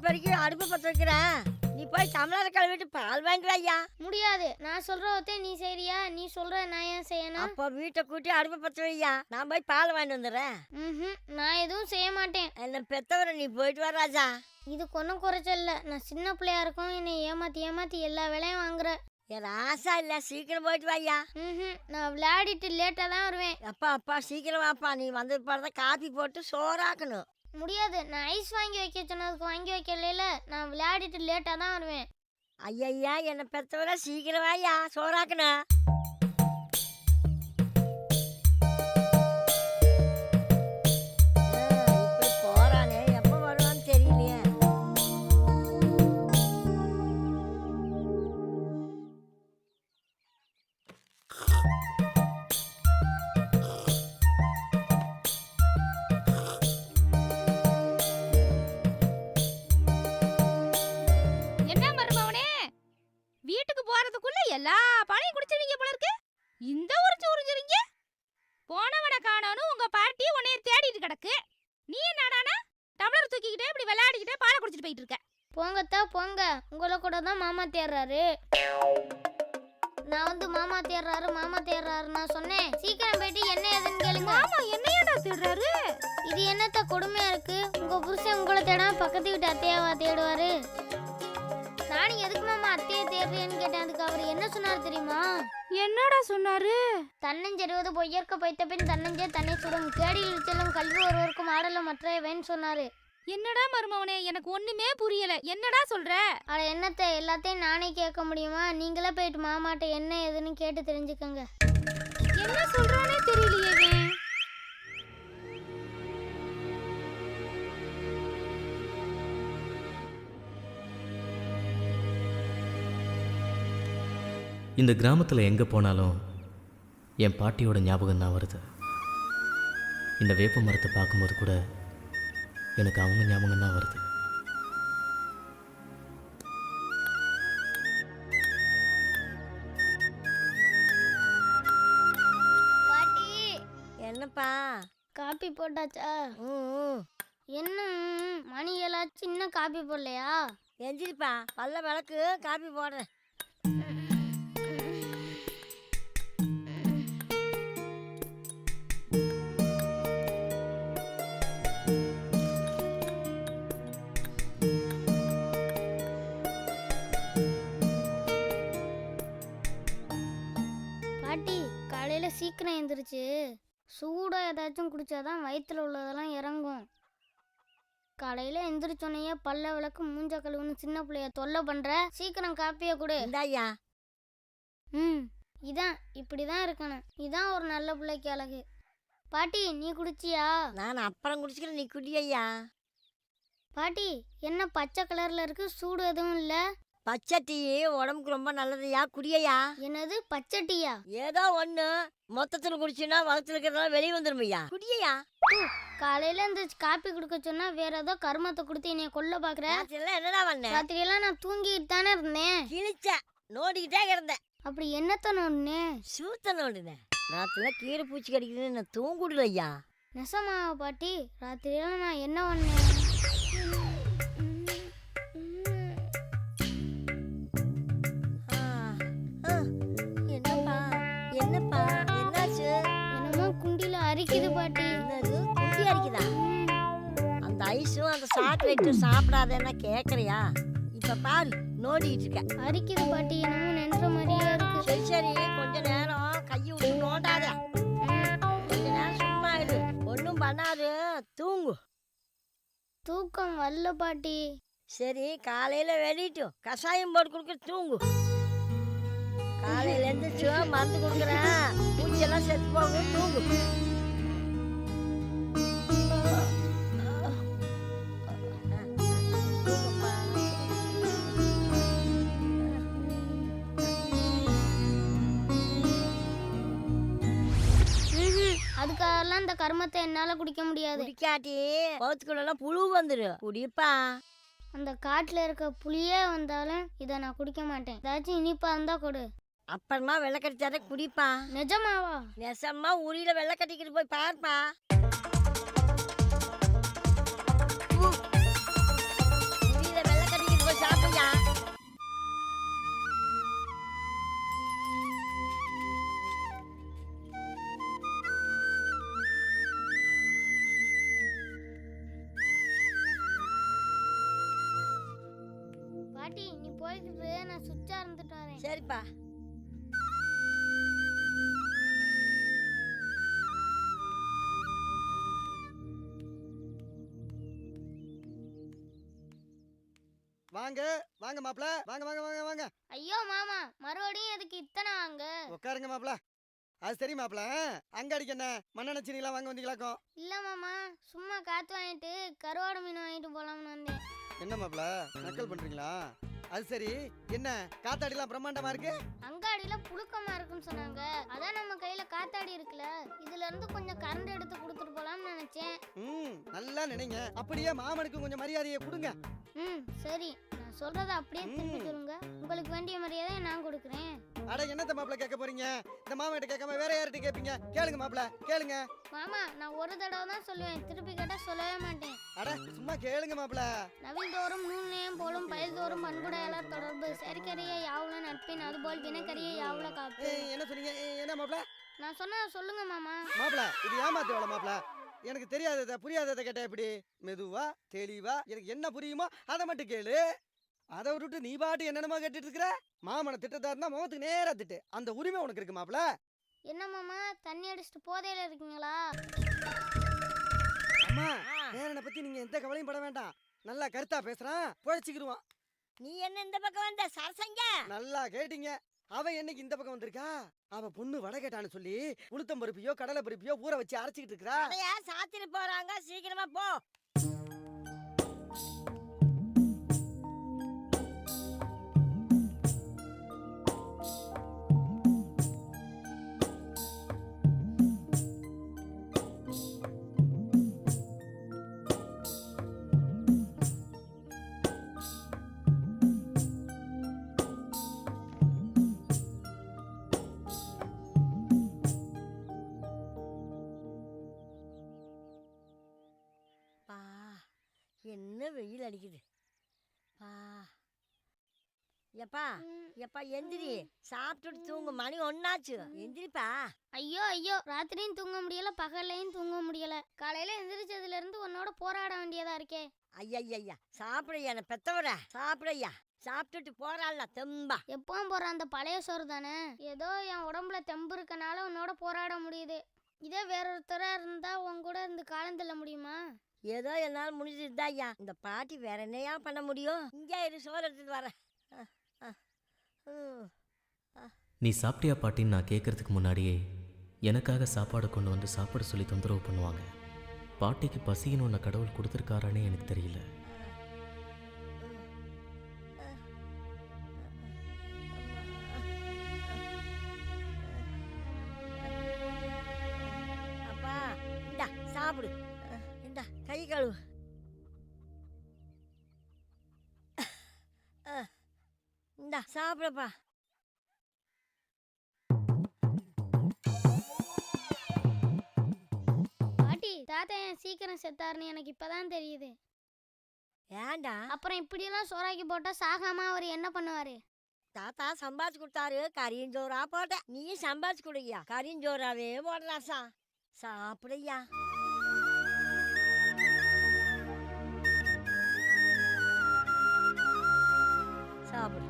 பெருக்கி அடுப்பு பற்ற வைக்கிறேன். நீ போய் தமிழர் கழுவிட்டு பால் வாங்கிட்டு ஐயா. முடியாது. நான் சொல்றதே நீ செய்றியா? நீ சொல்ற நான் ஏன் செய்யணும்? அப்போ வீட்டை கூட்டி அடுப்பு பற்ற வையா. நான் போய் பால் வாங்கிட்டு வந்துடுறேன். நான் எதுவும் செய்ய மாட்டேன். என்ன பெத்தவரை நீ போயிட்டு வர ராஜா. இதுக்கு ஒன்றும் குறைச்சல் இல்லை. நான் சின்ன பிள்ளையா இருக்கும், என்னை ஏமாத்தி ஏமாத்தி எல்லா வேலையும் வாங்குற. என் ஆசா இல்ல, சீக்கிரம் போயிட்டு வாயா. நான் விளையாடிட்டு லேட்டா தான் வருவேன். அப்பா சீக்கிரம் வாப்பா. நீ வந்து பாருங்க காப்பி போட்டு சோறாக்கணும். முடியாது. நான் ஐஸ் வாங்கி வைக்க சொன்னதுக்கு வாங்கி வைக்கல. நான் விளையாடிட்டு லேட்டா தான் வருவேன். ஐயா என்ன பெத்தவரை சீக்கிரம் வாயா, சோறாக்கணும். இப்படி போறானே, எப்ப வருவான்னு தெரியலையே. என்ன மருமவனே, வீட்டுக்கு போறதுக்குள்ள எல்லா பாலையும் குடிச்சிருவீங்க போல இருக்கு. இந்த உறிஞ்சுறீங்க. போனவனை காணோன்னு உங்க பாட்டி உன்னைய தேடிட்டு கிடக்கு. நீ என்னடானா டம்ளர் தூக்கிக்கிட்டே இப்படி விளையாடிக்கிட்டே பாலை குடிச்சிட்டு போயிட்டு இருக்க. போங்கத்தா போங்க. உங்களை கூட தான் மாமா தேடுறாரு. நான் வந்து மாமா தேடுறாரு நான் சொன்னேன். சீக்கிரம் போயிட்டு என்ன ஏதுன்னு கேளுங்க. மாமா என்னையடா தேடுறாரு? இது என்னத்த கொடுமையா இருக்கு? உங்க புருஷன் உங்களை தேடாம பக்கத்து வீட்டு அத்தையாவா தேடுவாரு? நானும் எதுக்கு மாமா அத்தையை தேடுறேன்னு கேட்டேன். அதுக்கு அவர் என்ன சொன்னார் தெரியுமா? என்னடா சொன்னாரு? தன்னஞ்செறிவது பொய்யற்க பைத்த பின் தன்னஞ்சே தன்னை சுடும், கேடியில் செல்லும் கல்வி ஒருவருக்கும் ஆடலும் மற்றவன் சொன்னாரு. என்னடா மருமவனே, எனக்கு ஒண்ணுமே புரியல. என்னடா சொல்ற? அட என்னத்த, எல்லாத்தையும் நானே கேட்க முடியுமா? நீங்களே போயிட்டு மாமாட்ட என்ன ஏதுன்னு கேட்டு தெரிஞ்சுக்கங்க. என்ன சொல்றானே தெரியலையே. இந்த கிராமத்தில் எங்கே போனாலும் என் பாட்டியோட ஞாபகம் தான் வருது. இந்த வேப்ப மரத்தை பார்க்கும்போது கூட எனக்கு அவங்க ஞாபகம் தான் வருது. பாட்டி, என்னப்பா காப்பி போட்டாச்சா? என்ன மணி ஏழாச்சு, இன்னும் காப்பி போடலையா? எந்திரிப்பா, பல்ல விளக்கு, காப்பி போடுறேன். பாட்டி, காலையில சீக்கிரம் எழுந்திருச்சு சூடா ஏதாச்சும் குடிச்சாதான் வயிற்றுல உள்ளதெல்லாம் இறங்கும். காலையில எந்திரிச்சோன்னையே பல்ல விளக்கு, மூஞ்ச கழுவுன்னு சின்ன பிள்ளைய தொல்லை பண்ற. சீக்கிரம் காப்பிய கொடு. இந்தாயா. இதான் இப்படிதான் இருக்கணும். இதான் ஒரு நல்ல பிள்ளைக்கு அழகு. பாட்டி, நீ குடிச்சியா? நான் அப்புறம் குடிச்சுக்கிறேன், நீ குடி ஐயா. பாட்டி, என்ன பச்சை கலர்ல இருக்கு? சூடு எதுவும் இல்ல? பச்சை டீ உடம்புக்கு ரொம்ப நல்லதுயா, குடியா. என்னது பச்சை டீயா? ஏதோ ஒண்ணு மொத்தத்துல குடிச்சுன்னா வளத்துல இருக்கிறதெல்லாம் வெளியே வந்துடும் ஐயா, குடியா. காலையில இந்த காப்பி குடுக்க சொன்னா வேற ஏதோ கர்மத்தை கொடுத்து என்னைய கொல்ல பாக்குற. என்னடா பண்ண? ராத்திரி எல்லாம் நான் தூங்கிட்டு தானே இருந்தேன். கிழிச்ச நோண்டிக்கிட்டே கிடந்தேன். அப்படி என்னத்த நோண்டினேன்? சூத்த நோண்டினேன். ராத்திரில கீரை பூச்சி கடிக்குதுன்னு நான் தூங்குடல ஐயா. நெசமாவா பாட்டி? ராத்திரியெல்லாம் நான் என்ன பண்ணேன்? என்னப்பா என்னப்பா என்னாச்சு? என்னமோ குண்டில அரிக்குது பாட்டி. என்னது குண்டி அரிக்குதா? அந்த ஐஸும் அந்த சாக்லேட்டும் சாப்பிடாதேன்னா கேட்கறியா? இப்ப பாரு, நோண்டிட்டு இருக்க. அரிக்குது பாட்டி, என்னமோ நின்ற மாதிரியே இருக்கு. சரி சரி, கொஞ்ச நேரம் கையை விட்டு நோண்டாத. கொஞ்ச நேரம் சும்மா இரு, ஒன்றும் பண்ணாது, தூங்கு. தூக்கம் வரல பாட்டி. சரி, காலையில வெளியிட்டு கஷாயம் போட்டு கொடுக்க, தூங்கு. காலையில எழுந்திரிச்சு மருந்து கொடுக்குறேன், பூச்சியெல்லாம் செத்து போகும், தூங்கு. அதுக்காகலாம் இந்த கர்மத்தை என்னால குடிக்க முடியாது. குடிக்காட்டி பௌத்துக்குள்ள புழு வந்துரு, குடிப்பா. அந்த காட்டுல இருக்க புளியே வந்தாலும் இதை நான் குடிக்க மாட்டேன். ஏதாச்சும் இனிப்பா இருந்தா கொடு. அப்புறமா வெள்ளை கட்டிச்சார குடிப்பா. நிஜமாவா? நெசமா உரியில வெள்ளை கட்டிக்கிட்டு போய் பாருப்பா. உரியில டைரக்டர், நான் சுவிட்சா இருந்துட்டு வரேன். சரிப்பா. வாங்க வாங்க மாப்ள, வாங்க வாங்க வாங்க வாங்க. ஐயோ மாமா, மறுபடியும் எதுக்கு இத்தனை வாங்க? உட்காருங்க மாப்ள. அது சரி மாப்ள, அங்க அடிக்க என்ன மண்ணெண்ணெய் சீனிலாம் வாங்க வந்தீங்களாக்கும்? இல்ல மாமா, சும்மா காத்து வாங்கிட்டு கருவாடு மீன் வாங்கிட்டு போலாம்னு வந்தேன். என்ன மாப்ள நக்கல் பண்றீங்களா? அது சரி, என்ன காத்தாடிலாம் பிரம்மாண்டமா இருக்கு? அங்காடியில புழுக்கமா இருக்குன்னு சொன்னாங்க. அதான் நம்ம கையில காத்தாடி இருக்குல்ல, இதுல இருந்து கொஞ்சம் கரண்ட் எடுத்து கொடுத்துட்டு போலாம்னு நினைச்சேன். நல்லா நினைங்க. அப்படியே மாமனுக்கு கொஞ்சம் மரியாதையை கொடுங்க. சரி, நான் சொல்றத அப்படியே திருப்பி சொல்லுங்க. உங்களுக்கு வேண்டிய மரியாதையை நான் கொடுக்குறேன். அட என்னத்த மாப்ள கேட்க போறீங்க? இந்த மாமன்கிட்ட கேட்காம வேற யார்கிட்ட கேட்பீங்க? கேளுங்க மாப்ள, கேளுங்க. மாமா, நான் ஒரு தடவை தான் சொல்லுவேன், திருப்பி கேட்டா சொல்லவே மாட்டேன். அட சும்மா கேளுங்க மாப்ள. நவில் தோறும் நூல் நேயம் போலும் பயில் தோறும் பண்புடையாளர் தொடர்பு செயற்கரிய யாவுல நட்பின் அதுபோல் தினக்கரிய யாவுல காப்பு. என்ன சொன்னீங்க? என்ன மாப்ள? நான் சொன்னா சொல்லுங்க மாமா. மாப்ள இது ஏமாத்து வேலை மாப்ள. எனக்கு தெரியாததை புரியாததை கேட்ட எப்படி? மெதுவா தெளிவா எனக்கு என்ன புரியுமோ அதை மட்டும் கேளு. அதை விட்டுட்டு நீ பாட்டு என்னென்னமோ கேட்டுட்டு இருக்கிற. மாமனை திட்டத்தா இருந்தா முகத்துக்கு நேரா திட்டு. அந்த உரிமை உனக்கு இருக்கு மாப்ள. என்ன மாமா, தண்ணி அடிச்சுட்டு போதையில இருக்கீங்களா? அம்மா, பேரனை பத்தி நீங்க எந்த கவலையும் பட வேண்டாம். நல்லா கருத்தா பேசுறான், பொழைச்சிக்கிடுவான். நீ என்ன இந்த பக்கம் வந்த சரசங்க? நல்லா கேட்டீங்க. அவ என்னைக்கு இந்த பக்கம் வந்திருக்கா? அவ பொண்ணு வடை கேட்டான்னு சொல்லி உளுத்தம் பருப்பியோ கடலை பருப்பியோ ஊற வச்சு அரைச்சிக்கிட்டு இருக்கா. அதையா சாத்திட்டு போறாங்க, சீக்கிரமா போ. என்ன வெயில் அடிக்குது பா. எப்பா எப்பா எந்திரி, சாப்பிட்டுட்டு தூங்கு. மணி 1 ஆச்சு, எந்திரிப்பா. ஐயோ ஐயோ, ராத்திரியும் தூங்க முடியல, பகல்லையும் தூங்க முடியல. காலையில எந்திரிச்சதுல இருந்து உன்னோட போராட வேண்டியதா இருக்கே. ஐயா சாப்பிடையா, என்ன பெத்தவர சாப்பிடையா. சாப்பிட்டுட்டு போறாள்ல தெம்பா. எப்பவும் போற அந்த பழைய சோறு தானே. ஏதோ என் உடம்புல தெம்பு இருக்கனால உன்னோட போராட முடியுது. இதே வேறொருத்தரா இருந்தா உன் கூட இருந்து காலம் தள்ள முடியுமா? ஏதோ என்னால் முடிஞ்சதுதா ஐயா. இந்த பாட்டி வேற என்னையா பண்ண முடியும்? இங்கே இரு, சோறு எடுத்துட்டு வரேன். நீ சாப்பிட்டியா பாட்டின்னு நான் கேட்கறதுக்கு முன்னாடியே எனக்காக சாப்பாடு கொண்டு வந்து சாப்பிட சொல்லி தொந்தரவு பண்ணுவாங்க. பாட்டிக்கு பசின்னு ஒன்று கடவுள் கொடுத்துருக்காரானே எனக்கு தெரியல. அப்பா இந்தா சாப்பிடு. இந்தா கை கழுவு. இந்தா சாப்பிடப்பா. பாட்டி, தாத்தா ஏன் சீக்கிரம் செத்தாருன்னு எனக்கு இப்பதான் தெரியுது. ஏண்டா? அப்புறம் இப்படியெல்லாம் சோறாக்கி போட்டா சாகாம அவர் என்ன பண்ணுவாரு? தாத்தா சம்பாதிச்சு கொடுத்தாரு, கரியஞ்சோறா போட்ட. நீ சம்பாதிச்சு கொடுயா, கரியஞ்சோறாவே போடலாசா. சாப்பிடையா. சாப்பிடு.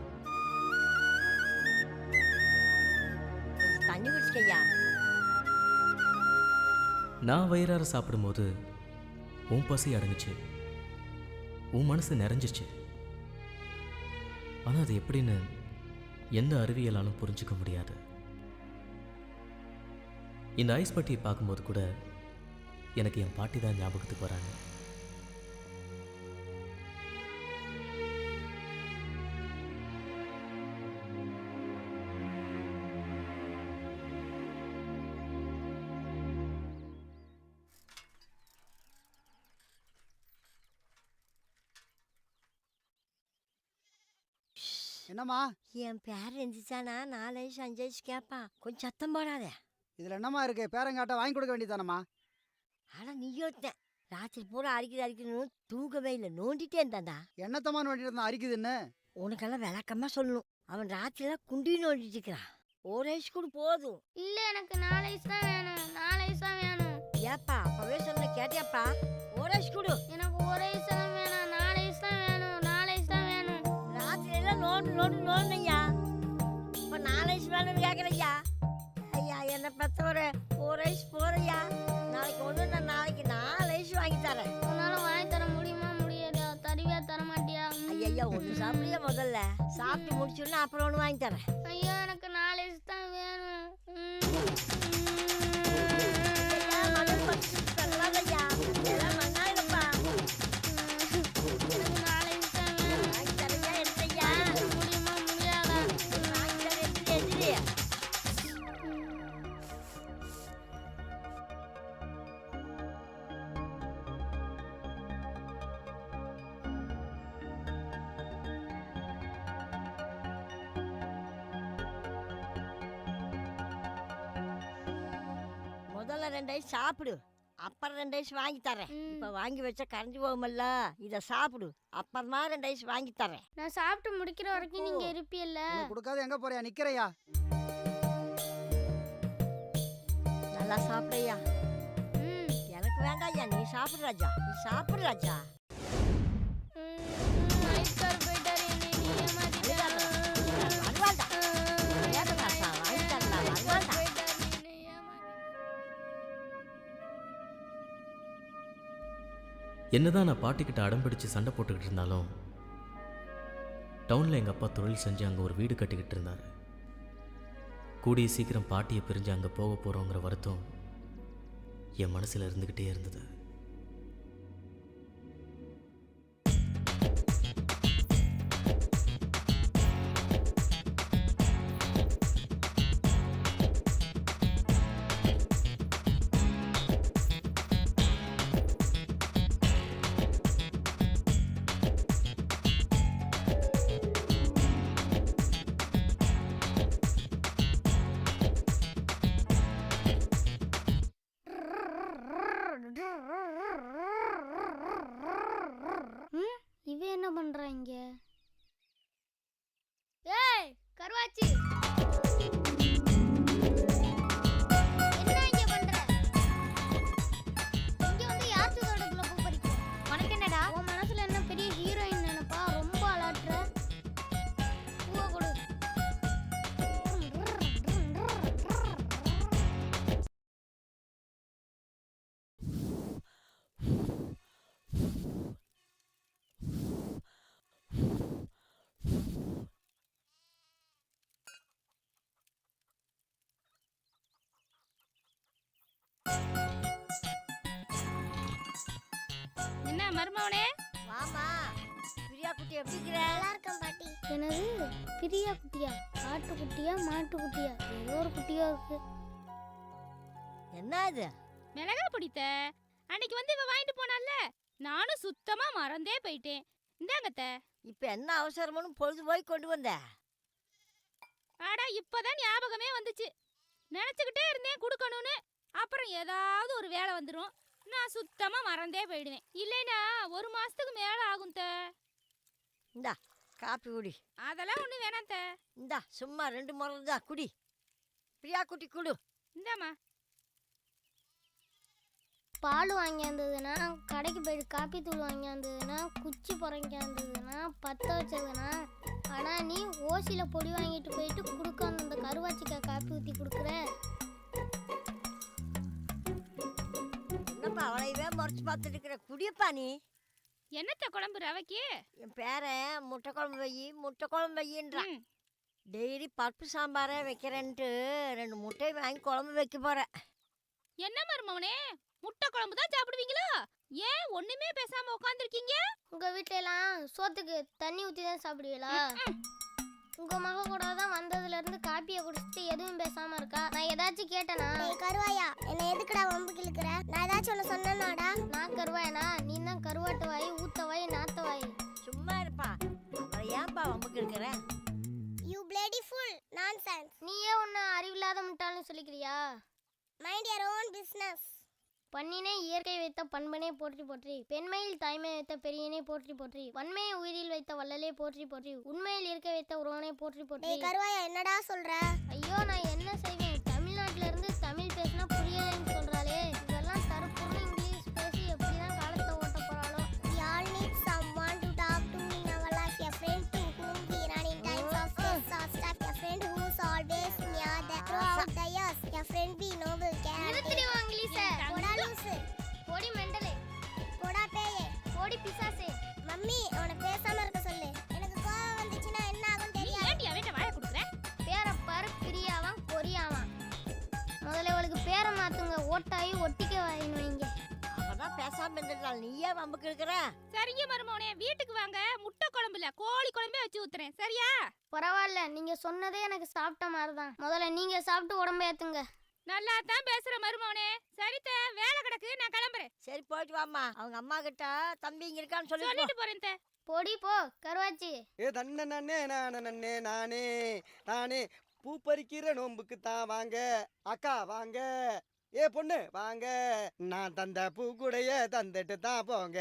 கொஞ்சம் தண்ணி குடிச்சுக்கையா. நான் வயிறார சாப்பிடும்போது உன் பசி அடங்குச்சு, உன் மனசு நிறைஞ்சிச்சு. ஆனால் அது எப்படின்னு எந்த அறிவியலாலும் புரிஞ்சுக்க முடியாது. இந்த ஐஸ் பட்டியை பார்க்கும்போது கூட எனக்கு என் பாட்டி தான் ஞாபகத்துக்கு வராங்க. என்னம்மா? என் பேர் எந்திரிச்சானா 4 வயசு 5 வயசு கேட்பான். கொஞ்சம் சத்தம் போடாத. இதுல என்னம்மா இருக்கு? பேரங்காட்ட வாங்கி கொடுக்க வேண்டியதானம்மா? ஆனா நீ யோசித்தேன், ராத்திரி பூரா அடிக்கணும்னு தூங்கவே இல்லை, நோண்டிட்டே இருந்தான்டா. என்னத்தம்மா நோண்டிட்டு இருந்தா அரிக்குதுன்னு? உனக்கெல்லாம் விளக்கமா சொல்லணும். அவன் ராத்திரிலாம் குண்டி நோண்டிட்டு இருக்கிறான். 1 வயசு கூட போதும். இல்ல, எனக்கு 4 வயசு தான் வேணும். 4 வயசு தான் வேணும். ஏப்பா அப்பவே சொன்ன கேட்டியாப்பா? 1 வயசு கொடு. எனக்கு 1 வயசு தான் வேணும். 4 வயசு தான் வேணும். 4 வயசு தான் வேணும். ராத்திரி எல்லாம் நோண்டு போட்டு நோண்டையா இப்போ 4 வயசு வேணும்னு கேட்குறையா ஐயா என்னை பெற்றவரை 4 வயசு போறையா நாளைக்கு ஒன்று நான் நாளைக்கு 4 வயசு வாங்கி தரேன் உன்னால வாங்கி தர முடியுமா முடியாதா தருவியா தர மாட்டியா ஐயா ஒன்று சாப்பிடுறியா முதல்ல சாப்பிட்டு முடிச்சுன்னா அப்புறம் ஒன்று வாங்கி தரேன் ஐயோ எனக்கு 4 வயசு தான் வேணும் ஐயா, மணல் பறிச்சு தரலாதையா இதெல்லாம் மண்ணாயிரப்பா எனக்கு 4 வயசு தான் வேணும் வாங்கி தரையா எடுத்தையா முடியுமா முடியாதா வாங்கி தரேன் எதிரி முதல்ல 2 ஐஸ் சாப்பிடு அப்புறம் 2 ஐஸ் வாங்கி தரேன் இப்போ வாங்கி வச்சா கரைஞ்சி போகுமல்ல இதை சாப்பிடு அப்புறமா 2 ஐஸ் வாங்கி தரேன் நான் சாப்பிட்டு முடிக்கிற வரைக்கும் நீங்க இருப்பீல்ல கொடுக்காத எங்க போறியா நிக்கிறையா நல்லா சாப்பிடையா ம் எனக்கு வேண்டாம்யா நீ சாப்பிடு ராஜா நீ சாப்பிடு ராஜா ஐஸ்கார் போயிட்டாரு என்னை நீ ஏமாத்திட்ட வருவாண்டா ஏதா வாங்கி தரலாம் வருவாண்டா போயிட்டாரு என்னை ஏமாத்தி என்னதான் நான் பாட்டிக்கிட்ட அடம் பிடிச்சு சண்டை போட்டுக்கிட்டு இருந்தாலும் டவுனில் எங்கள் அப்பா தொழில் செஞ்சு அங்கே ஒரு வீடு கட்டிக்கிட்டு இருந்தார். கூடிய சீக்கிரம் பாட்டியை பிரிஞ்சு அங்கே போக போகிறோங்கிற வருத்தம் என் மனசில் இருந்துக்கிட்டே இருந்தது. இவ என்ன பண்றா இங்க? ஏய் கருவாச்சி என்ன இங்க பண்ற? இங்க வந்து யார் தோட்டத்துக்குள்ள பூ பறிக்க? உனக்கு என்னடா? உன் மனசுல என்ன பெரிய ஹீரோயின் நினைப்பா? ரொம்ப அலட்ற. பூவை கொடு. என்ன மருமவனே? வாமா பிரியா குட்டி எப்படி இருக்கிற நல்லா இருக்கேன் பாட்டி. என்னது பிரியா குட்டியா? ஆட்டுக்குட்டியா மாட்டுக்குட்டியா? ஏதோ ஒரு குட்டியா இருக்கு. என்ன இது மிளகா பிடித்த அன்னைக்கு வந்து இவ வாங்கிட்டு போனால, நானும் சுத்தமா மறந்தே போயிட்டேன். இந்தாங்கத்த. இப்போ என்ன அவசரமுன்னு பொழுது போய் கொண்டு வந்த ஆடா இப்பதான் ஞாபகமே வந்துச்சு. நினைச்சுக்கிட்டே இருந்தேன் குடுக்கணும்னு. அப்புறம் ஏதாவது ஒரு வேலை வந்துடும். நான் சுத்தமா மறந்தே போயிடுவேன். இல்லைனா 1 மாசத்துக்கு மேல ஆகும் த. இந்தா காப்பி குடி அதெல்லாம் ஒண்ணு வேணாம் த. இந்தா சும்மா 2 முறை தான் குடி பிரியா குட்டி குடு இந்தாம்மா. பால் வாங்கியாந்ததுன்னா, கடைக்கு போயிட்டு காப்பி தூள் வாங்கியாந்ததுன்னா, குச்சி புறங்கியாந்ததுன்னா, பற்ற வச்சதுன்னா, ஆனால் நீ ஓசியில் பொடி வாங்கிட்டு போயிட்டு கொடுக்காம அந்த கருவாச்சிக்காய் காப்பி ஊற்றி கொடுக்குற. என்னப்பா அவளையவே முறைச்சு பார்த்துட்டு இருக்கிற குடியப்பா நீ என்னத்த குழம்பு ரவைக்கு? என் பேரன் முட்டை குழம்பு முட்டை குழம்பு வையின்றான். ம். டெய்லி பருப்பு சாம்பாரே வைக்கிறேன்ட்டு 2 முட்டை வாங்கி குழம்பு வைக்க போகிறேன். என்ன மருமவனே, முட்டை குழம்பு தான் சாப்பிடுவீங்களா? ஏன் ஒண்ணுமே பேசாம உட்காந்துருக்கீங்க? உங்கள் வீட்டிலலாம் சோத்துக்கு தண்ணி ஊற்றி தான் சாப்பிடுவீங்களா? உங்கள் மக கூட தான் வந்ததுலேருந்து காப்பியை குடிச்சிட்டு எதுவும் பேசாமல் இருக்கா. நான் ஏதாச்சும் கேட்டேனா? கருவாயா என்ன எதுக்குடா வம்புக்கு இழுக்கிற? நான் ஏதாச்சும் ஒன்று சொன்னேனாடா? நான் கருவாயனா? நீ தான் கருவாட்டு வாய், ஊத்த வாய், நாத்த வாய். சும்மா இருப்பா அவளை ஏன்பா வம்புக்கு இருக்கிற? You bloody full nonsense. நீயே ஒன்று அறிவில்லாத முட்டாள்னு சொல்லிக்கிறியா? Mind your own business. பண்ணினை இயற்கை வைத்த பண்பனே போற்றி போற்றி, பெண்மையில் தாய்மை வைத்த பெரியனே போற்றி போற்றி, வன்மையை உயிரில் வைத்த வள்ளலே போற்றி போற்றி, உண்மையில் இருக்க வைத்த உறவனை போற்றி போற்றி. டேய் கருவாயா என்னடா சொல்ற? ஐயோ நான் என்ன செய்வேன்? தமிழ்நாட்டுல இருந்து தமிழ் பேசினா புரியலன்னு சொல்றாளே. இதெல்லாம் தற்போது இங்கிலீஷ் பேசி எப்படிதான் காலத்தை ஓட்ட போறாளோ. We all need someone to talk to in our life, a friend to whom we run in times of baby noble நிறுத்திடி இங்கிலீஷ. போடா லூசு, போடி மெண்டலே. போடா பேயே. போடி பிசாசே. மம்மி அவனை பேசாம இருக்க சொல்லு. எனக்கு கோவம் வந்துச்சுன்னா என்ன ஆகும் நீ தெரியாது. ஏன்டி அவன்கிட்ட வாயை கொடுக்குற? பேரை பாரு பிரியாவான் கொரியாவான். முதல்ல இவளுக்கு பேரை மாத்துங்க. ஓட்டாயி ஒட்டிக்க வாயின்னு வைங்க. அவதான் பேசாம இருந்துட்டாள், நீ ஏன் வம்புக்கு இருக்கிற? சரிங்க மருமவனே, வீட்டுக்கு வாங்க. முட்டை குழம்பு இல்ல, கோழி குழம்பே வச்சு ஊத்துறேன். சரியா? பரவாயில்ல, நீங்க சொன்னதே எனக்கு சாப்பிட்ட மாதிரி தான். முதல்ல நீங்க சாப்பிட்டு உடம்ப ஏத்துங்க. நல்லா தான் பேசுற மருமவனே. சரித்த, வேலை கிடக்கு, நான் கிளம்புறேன். சரி போயிட்டு வாம்மா. அவங்க அம்மா கிட்ட தம்பி இங்க இருக்கான்னு சொல்லிட்டு சொல்லிட்டு போறேன் தே. பொடி போ கருவாச்சி. ஏ தன்ன நன்னே நானே நானே நானே பூ பறிக்கிற நோம்புக்கு தான் வாங்க அக்கா வாங்க. ஏ பொண்ணு வாங்க, நான் தந்த பூ கூடைய தந்துட்டு தான் போங்க.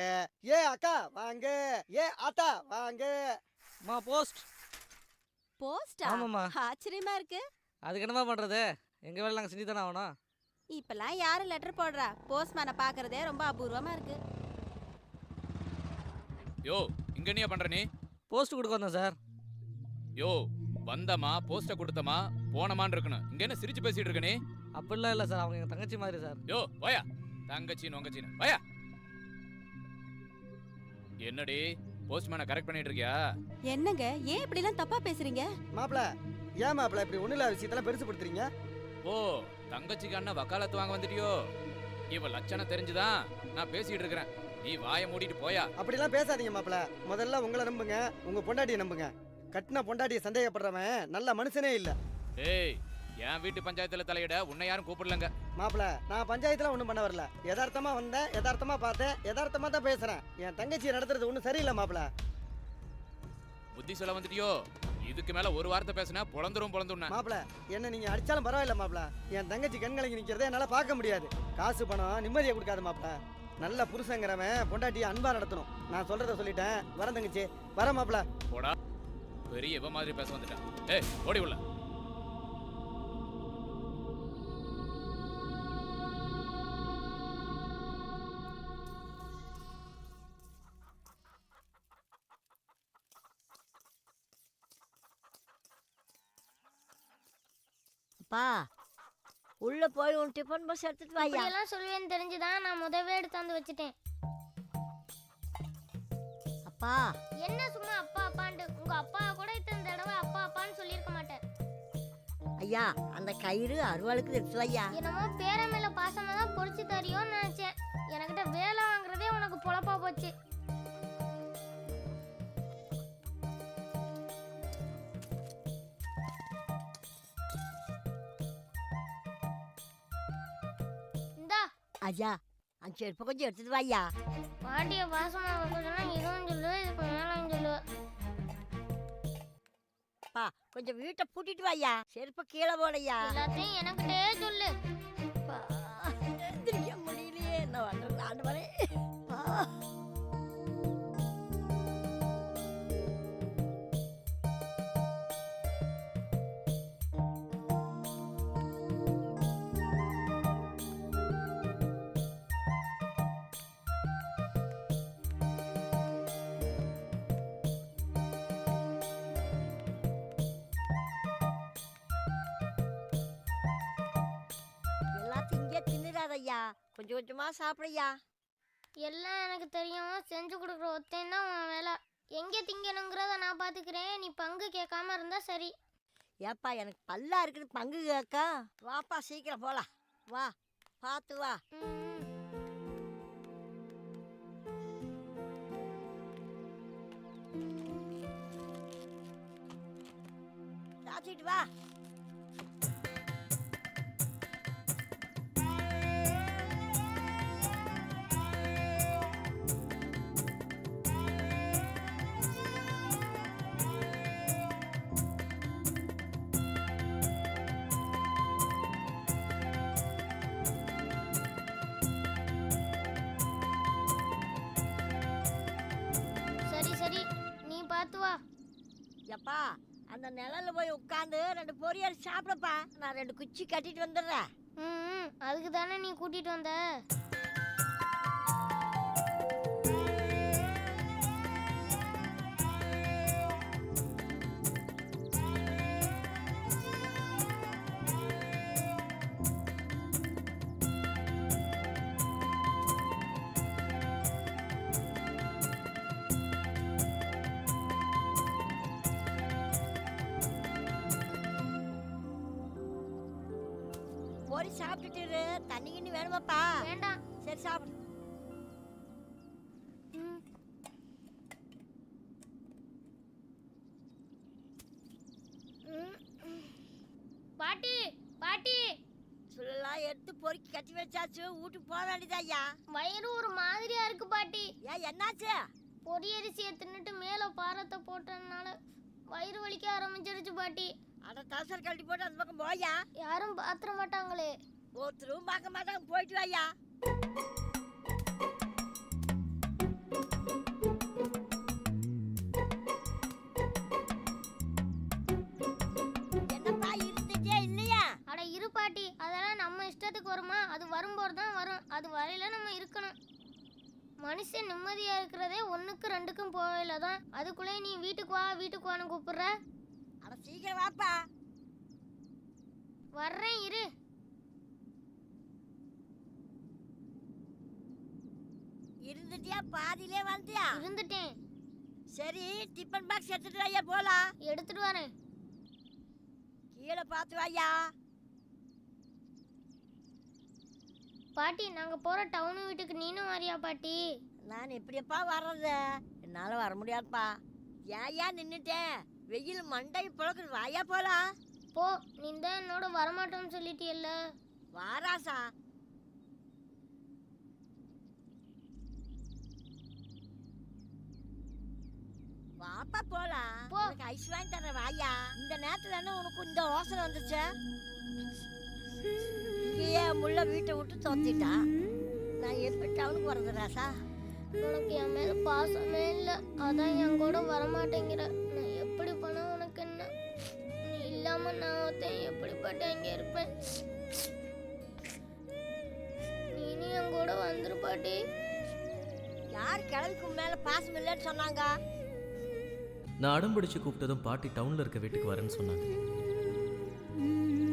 ஏ அக்கா வாங்க, ஏ ஆத்தா வாங்க. மா போஸ்ட். போஸ்டா? ஆமாம்மா. ஆச்சரியமா இருக்கு. அதுக்கு என்னமா பண்றது, எங்க வேலை நாங்கள் செஞ்சு தானே ஆகணும். இப்பெல்லாம் யாரு லெட்டர் போடுறா? போஸ்ட்மேனை பாக்குறதே ரொம்ப அபூர்வமா இருக்கு. யோ இங்க என்னையா பண்ற நீ? போஸ்ட் கொடுக்க வந்தேன் சார். யோ வந்தமா போஸ்ட கொடுத்தமா போனமான்னு இருக்கணும். இங்க என்ன சிரிச்சு பேசிட்டு இருக்க நீ? அப்படிலாம் இல்லை சார், அவங்க எங்கள் தங்கச்சி மாதிரி சார். யோ வாயா, தங்கச்சி நொங்கச்சின்னு வாயா. என்னடி போஸ்ட்மேனை கரெக்ட் பண்ணிட்டு இருக்கியா? என்னங்க ஏன் இப்படி எல்லாம் தப்பா பேசுறீங்க? மாப்பிள, ஏன் மாப்பிள இப்படி ஒண்ணு இல்லாத விஷயத்தெல்லாம் பெருசு படுத்துறீங்க? ஓ தங்கச்சிக்கு அண்ணன் வக்காலத்து வாங்க வந்துட்டியோ? இவ லட்சணம் தெரிஞ்சுதான் நான் பேசிட்டு இருக்கிறேன். நீ வாயை மூடிட்டு போயா. அப்படிலாம் பேசாதீங்க மாப்பிள. முதல்ல உங்களை நம்புங்க, உங்க பொண்டாட்டியை நம்புங்க. கட்டின பொண்டாட்டியை சந்தேகப்படுறவன் நல்ல மனுஷனே இல்ல. ஏய் என் வீட்டு பஞ்சாயத்துல தலையிட உன்னை யாரும் கூப்பிடலங்க. மாப்பிள, நான் பஞ்சாயத்துல ஒண்ணும் பண்ண வரல. யதார்த்தமா வந்தேன், யதார்த்தமா பார்த்தேன், யதார்த்தமா தான் பேசுறேன். என் தங்கச்சியை நடத்துறது ஒண்ணும் சரியில்லை மாப்பிள. புத்தி சொல்ல வந்துட்டியோ? இதுக்கு மேல ஒரு வார்த்தை பேசினா பொழந்துரும் பொழந்துருன. மாப்பிள, என்ன நீங்க அடிச்சாலும் பரவாயில்ல மாப்பிள. என் தங்கச்சி கண்கலங்கி நிக்கிறதை என்னால பார்க்க முடியாது. காசு பணம் நிம்மதியை கொடுக்காது மாப்பிள. நல்ல புருஷங்கிறவன் பொண்டாட்டியை அன்பா நடத்தணும். நான் சொல்றத சொல்லிட்டேன். வர தங்கச்சி, வர மாப்பிள. போடா, பெரிய இவ மாதிரி பேச வந்துட்டான். ஏய் ஓடி உள்ள. அப்பா உள்ள போய் உன் டிஃபன் பாக்ஸ் எடுத்துட்டு வாயா. இப்படியெல்லாம் சொல்லுவேன்னு தெரிஞ்சுதான் நான் முதவே எடுத்தாந்து வச்சுட்டேன். அப்பா என்ன சும்மா அப்பா அப்பான்ட்டு? உங்க அப்பா கூட இத்தனை தடவை அப்பா அப்பான்னு சொல்லியிருக்க மாட்டேன். ஐயா அந்த கயிறு அருவாளுக்கு எடுத்து வையா. என்னமோ பேர மேல பாசமா தான் பொறிச்சு தரியோன்னு நினைச்சேன். எனக்கிட்ட வேலை வாங்குறதே உனக்கு பொழப்பா போச்சு. இந்தா ஐயா அந்த செருப்பை கொஞ்சம் எடுத்துட்டு வாயா. பாட்டிய பாசமா வைக்கிறதுனா இதுவும் சொல்லு, இதுக்கு மேலும் சொல்லு. அப்பா கொஞ்சம் வீட்டை பூட்டிட்டு வாயா. செருப்பை கீழே போடையா. எல்லாத்தையும் எனக்கிட்டே சொல்லு. அப்பா, எந்திரிக்க முடியலையே, என்ன பண்றது ஆண்டவரே. அப்பா. எல்லாத்தையும் இங்கே தின்னுறாதையா, கொஞ்சம் கொஞ்சமா சாப்பிடையா. எல்லாம் எனக்கு தெரியும். செஞ்சு கொடுக்குற ஒத்தையும் தான் உன் வேலை. எங்கே திங்கணுங்கிறத நான் பார்த்துக்கிறேன். நீ பங்கு கேட்காம இருந்தா சரி. ஏப்பா எனக்கு பல்லா இருக்குது பங்கு கேட்கா. வாப்பா சீக்கிரம் போலாம். வா பார்த்து வா. ம். சாப்பிட்டு வா. சரி சரி, நீ பார்த்து வா. எப்பா அந்த நிழல்ல போய் உட்காந்து 2 பொரியல் சாப்பிடப்பா. நான் 2 குச்சி கட்டிட்டு வந்துடுறேன். ம், அதுக்கு தானே நீ கூட்டிட்டு வந்த. பொறி சாப்பிட்டுட்டு இரு. தண்ணி கிண்ணி வேணுமாப்பா? வேண்டாம். சரி சாப்பிடு. ம். பாட்டி பாட்டி சொல்லலாம் எடுத்து பொறுக்கி கட்டி வச்சாச்சு. வீட்டுக்கு போக வேண்டியதா ஐயா? வயிறு ஒரு மாதிரியா இருக்கு பாட்டி. ஏன் என்னாச்சு? பொரியரிசியை தின்னுட்டு மேல பாரத்தை போட்டதுனால வயிறு வலிக்க ஆரம்பிச்சிருச்சு பாட்டி. அட டவுசர் கழட்டி போட்டு அந்த பக்கம் போயா. யாரும் பாத்திர மாட்டாங்களே. ஒருத்தரும் பார்க்க மாட்டாங்க. போயிட்டு வாயா. என்னப்பா இருந்துட்டே இல்லையா? அட இரு பாட்டி, அதெல்லாம் நம்ம இஷ்டத்துக்கு வருமா? அது வரும்போது தான் வரும். அது வரையில நம்ம இருக்கணும். மனுஷன் நிம்மதியா இருக்கிறதே 1க்கு 2க்கும் போகல தான். அதுக்குள்ளே நீ வீட்டுக்கு வான்னு கூப்பிடுற. அட சீக்கிரம் வாப்பா. வர்றேன் இரு. இருந்துட்டியா? பாதியிலே வந்துட்டியா? இருந்துட்டேன். சரி டிஃபன் பாக்ஸ் எடுத்துட்டு வாயா போலாம். எடுத்துட்டு வரேன். கீழே பார்த்து வாயா. பாட்டி நாங்க போற டவுன் வீட்டுக்கு நீனும் வரியா பாட்டி? நான் எப்படியப்பா வர்றது? என்னால வர முடியாதுப்பா. ஏயா நின்னுட்டேன்? வெயில் மண்டை புழக்குது. வாயா போலாம். போ, நீ தான் என்னோட வரமாட்டோன்னு சொல்லிட்டியல்ல. வாராசா. வாப்பா போலாம். போ. உனக்கு ஐஸ் வாங்கி தரேன் வாயா. இந்த நேரத்துல என்ன உனக்கு இந்த யோசனை வந்துச்சு? இங்கேயே முள்ள வீட்டை விட்டு தோத்திட்டா. நான் எப்படி டவுனுக்கு வர்றது ராசா? உனக்கு என் மேல பாசமே இல்ல, அதான் என் கூட வரமாட்டேங்கிற. நான் எப்படி பண்ண உனக்கு என்ன? நீ இல்லாம நான் ஒருத்தன் எப்படிப்பட்ட இங்க இருப்பேன்? நீ என் கூட வந்துரு பாட்டி. யார் கிழவிக்கு மேல பாசம் இல்லைன்னு சொன்னாங்க? நான் அடம் பிடிச்சு கூப்பிட்டதும் பாட்டி டவுனில் இருக்க வீட்டுக்கு வரேன்னு சொன்னாங்க.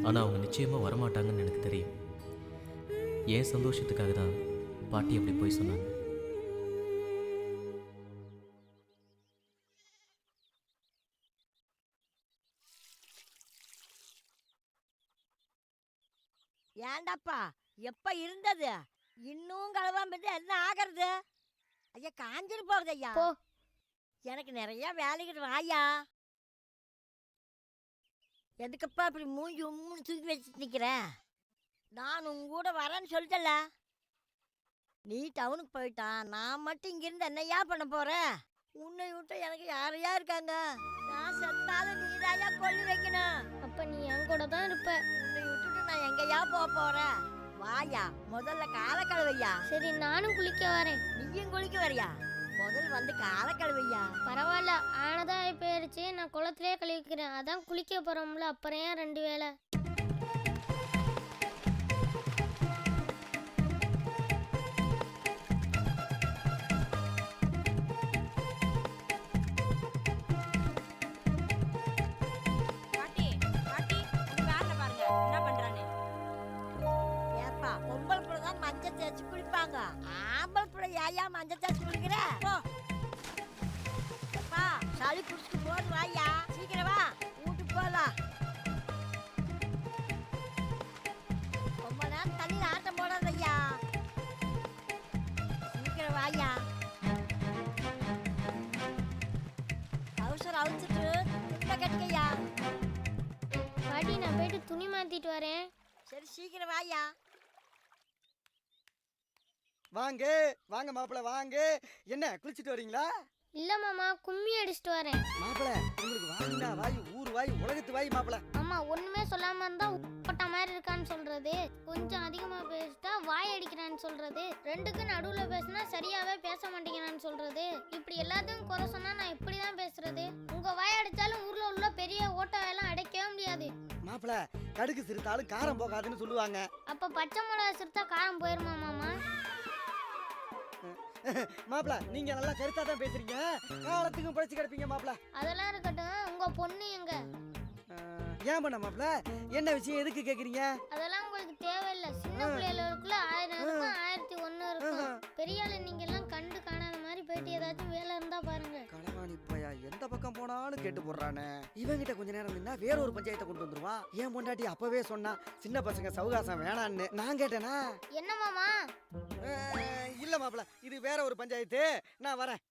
ஆனால் அவங்க நிச்சயமாக வரமாட்டாங்கன்னு எனக்கு தெரியும். என் சந்தோஷத்துக்காக தான் பாட்டி அப்படி போய் சொன்னாங்க. ஏண்டாப்பா எப்ப இருந்தது? இன்னும் கலவாம என்ன ஆகிறது? ஐயா காஞ்சிட்டு போகுது ஐயா. போ. எனக்கு நிறைய வேலைகள் வாயா. எதுக்கப்பா இப்படி மூஞ்சி உம்முன்னு தூக்கி வச்சுட்டு நிக்கிற? நான் உங்க கூட வரேன்னு சொல்லிட்டல. நீ டவுனுக்கு போயிட்டா நான் மட்டும் இங்கிருந்து என்னையா பண்ண போறேன்? உன்னை விட்டு எனக்கு யாரையா இருக்காங்க? நான் செத்தாலும் நீதாயா கொல்லி வைக்கணும். அப்ப நீ என் கூட தான் இருப்ப. உன்னை விட்டுட்டு நான் எங்கயா போறேன்? வாயா முதல்ல கால கழுவையா. சரி நானும் குளிக்க வரேன். நீயும் குளிக்க வரியா? முதல் வந்து கால கழுவையா. பரவாயில்ல, ஆனதா போயிருச்சு. நான் குளத்திலே கழுவிக்கிறேன். அதான் குளிக்க போறோம்ல, அப்புறம் ஏன் 2 வேளை? பாட்டி பாட்டி உங்க வேலை பாருங்க என்ன பண்றானே. ஏப்பா பொம்பளை பிள்ளை தான் மஞ்சள் தேய்ச்சி குளிப்பாங்க. ஆம்பளை பிள்ளை ஏயா மஞ்சள் தேய்ச்சி குளிக்கிற? போ. அப்பா சளி குடிச்சிட்டு போது வாயா. சீக்கிரம் வா வீட்டுக்கு போகலாம். ரொம்ப நேரம் தண்ணியில் ஆட்டம் போடாத ஐயா. சீக்கிரம் வாயா. அவசரம் அழிச்சிட்டு துண்டை கட்டிக்கையா. பாட்டி நான் போயிட்டு துணி மாத்திட்டு வரேன். சரி சீக்கிரம் வாயா. வாங்க வாங்க மாப்பிள்ள வாங்க. என்ன குளிச்சுட்டு வரீங்களா? இல்ல மாமா, கும்மி அடிச்சிட்டு வரேன். மாப்பிள்ள உங்களுக்கு வாங்கினா வாய் ஊர் வாய் உலகத்து வாய் மாப்பிள்ள. ஆமா, ஒண்ணுமே சொல்லாம இருந்தா போட்ட மாதிரி இருக்கான்னு சொல்றது, கொஞ்சம் அதிகமா பேசிட்டா வாய் அடிக்கிறான்னு சொல்றது, 2க்கு நடுவுல பேசினா சரியாவே பேச மாட்டேங்கிறான்னு சொல்றது, இப்படி எல்லாத்தையும் குறை சொன்னா நான் இப்படிதான் பேசுறது. உங்க வாய் அடிச்சாலும் ஊர்ல உள்ள பெரிய ஓட்டாவெல்லாம் அடைக்கவே முடியாது. மாப்பிள்ள கடுகு சிறுத்தாலும் காரம் போகாதுன்னு சொல்லுவாங்க. அப்ப பச்சை மிளகா சிறுத்தா காரம் போயிருமா மாமா? மாப்பிள்ள நீங்க நல்லா கருத்தா தான் பேசுறீங்க. காலத்துக்கும் படிச்சு கிடப்பீங்க மாப்பிள்ள. அதெல்லாம் இருக்கட்டும், உங்க பொண்ணு எங்க? ஏன் பண்ண மாப்பிள்ள என்ன விஷயம் எதுக்கு கேக்குறீங்க? அதெல்லாம் உங்களுக்கு தேவையில்லை. சின்ன பிள்ளைகளுக்குள்ள 1000 இருக்கும், 1001 இருக்கும். பெரிய ஆளு நீங்க எல்லாம் கண்டு காணாத மாதிரி போயிட்டு ஏதாச்சும் வேலை இருந்தா பாருங்க. களவாணி பையா எந்த பக்கம் போனாலும் கேட்டு போடுறானே. இவங்கிட்ட கொஞ்ச நேரம் நின்னா வேற ஒரு பஞ்சாயத்தை கொண்டு வந்துருவான். ஏன் பொண்டாட்டி அப்பவே சொன்னா சின்ன பசங்க சவுகாசம் வேணான்னு. நான் கேட்டேனா? என்ன மாமா? இல்ல மாப்பிள, இது வேற ஒரு பஞ்சாயத்து. நான் வரேன்.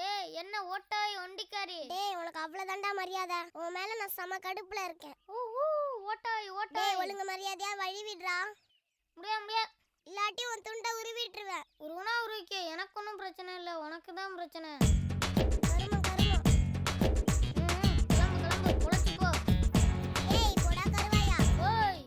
ஏய் என்ன ஓட்டாய் ஒண்டிக்காரி? டேய் உனக்கு அவ்வளவுதான்டா மரியாதை. உன் மேல நான் செம கடுப்புல இருக்கேன். ஓட்டாய் டேய் ஓட்டாய். ஒழுங்கு மரியாதையா வழி விடுறா. முடியாது. இல்லாட்டி உன் துண்டை உருவிட்டுருவேன். உருவனா உருவிக்க, எனக்கு ஒன்றும் பிரச்சனை இல்லை, உனக்கு தான் பிரச்சனை. கருமம் கருமம். கிளம்பு பொழைச்சிக்கோ. ஏய் போடா கருவாயா. ஓய்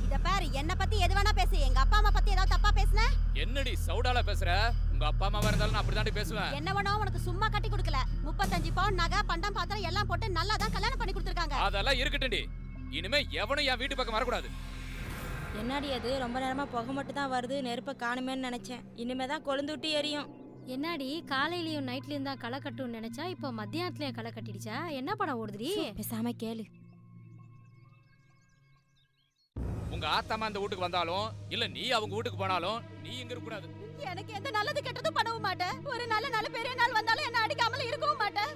இத பாரு, என்ன பத்தி எது வேணா பேசு. எங்க அப்பா அம்மா பத்தி ஏதாவது தப்பா பேசுன? என்னடி சவுடால பேசுற? உங்க அப்பா அம்மாவா இருந்தாலும் நான் அப்படிதாண்டி பேசுவேன். என்ன வேணா உனக்கு சும்மா கட்டி கொடுக்கல. 35 பவுன் நகை பண்டம் பாத்திரம் எல்லாம் போட்டு நல்லா தான் கல்யாணம் பண்ணி கொடுத்துருக்காங்க. அதெல்லாம் இருக்கட்டும்டி. இனிமே எவனும் என் வீட்டு பக்கம் வரக்கூடாது. என்னடி அது ரொம்ப நேரமா புகை மட்டும் தான் வருது, நெருப்ப காணுமேன்னு நினைச்சேன். இனிமே தான் கொழுந்து விட்டு எரியும். என்னடி காலையிலயும் நைட்லயும் தான் களை கட்டும்னு நினைச்சா இப்போ மத்தியானத்துலயும் களை கட்டிடுச்சா? என்ன படம் ஓடுதுடி? பேசாம கேளு. உங்க ஆத்தாமா அந்த வீட்டுக்கு வந்தாலும் இல்ல நீ அவங்க வீட்டுக்கு போனாலும் நீ இங்க இருக்க கூடாது. எனக்கு எந்த நல்லது கெட்டதும் பண்ணவும் மாட்டேன். ஒரு நல்ல பெரிய நாள் வந்தாலும் என்ன அடிக்காமல இருக்கவும் மாட்டேன்.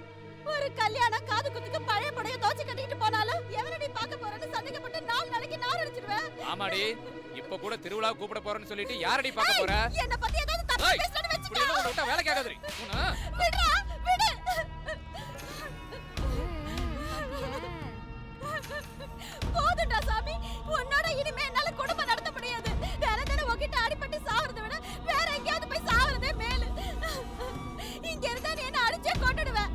ஒரு கல்யாணம் காது குத்துக்கு பழைய புடைய தோச்சு கட்டிட்டு போனாலும் எவனடி பார்க்க போறேன்னு சந்தேகப்பட்டு 4 நாளைக்கு நார் அடிச்சிடுவேன். ஆமாடி, இப்ப கூட திருவிழா கூப்பிட போறேன்னு சொல்லிட்டு யாரடி பார்க்க போற? என்ன பத்தி ஏதாவது தப்பா பேசணும்னு வெச்சுக்கோ. இப்படி எல்லாம் விட்டா வேலை கேட்காதடி. விடுடா விடு. போதுடா சாமி, உன்னோட இனிமே என்னால குடும்பம் நடத்த முடியாது. தினம் உன்கிட்ட அடிபட்டு சாவறதை விட வேற எங்கேயாவது போய் சாவறதே மேலு. இங்க இருந்தா நீ என்ன அடிச்சே கொண்டுடுவேன்.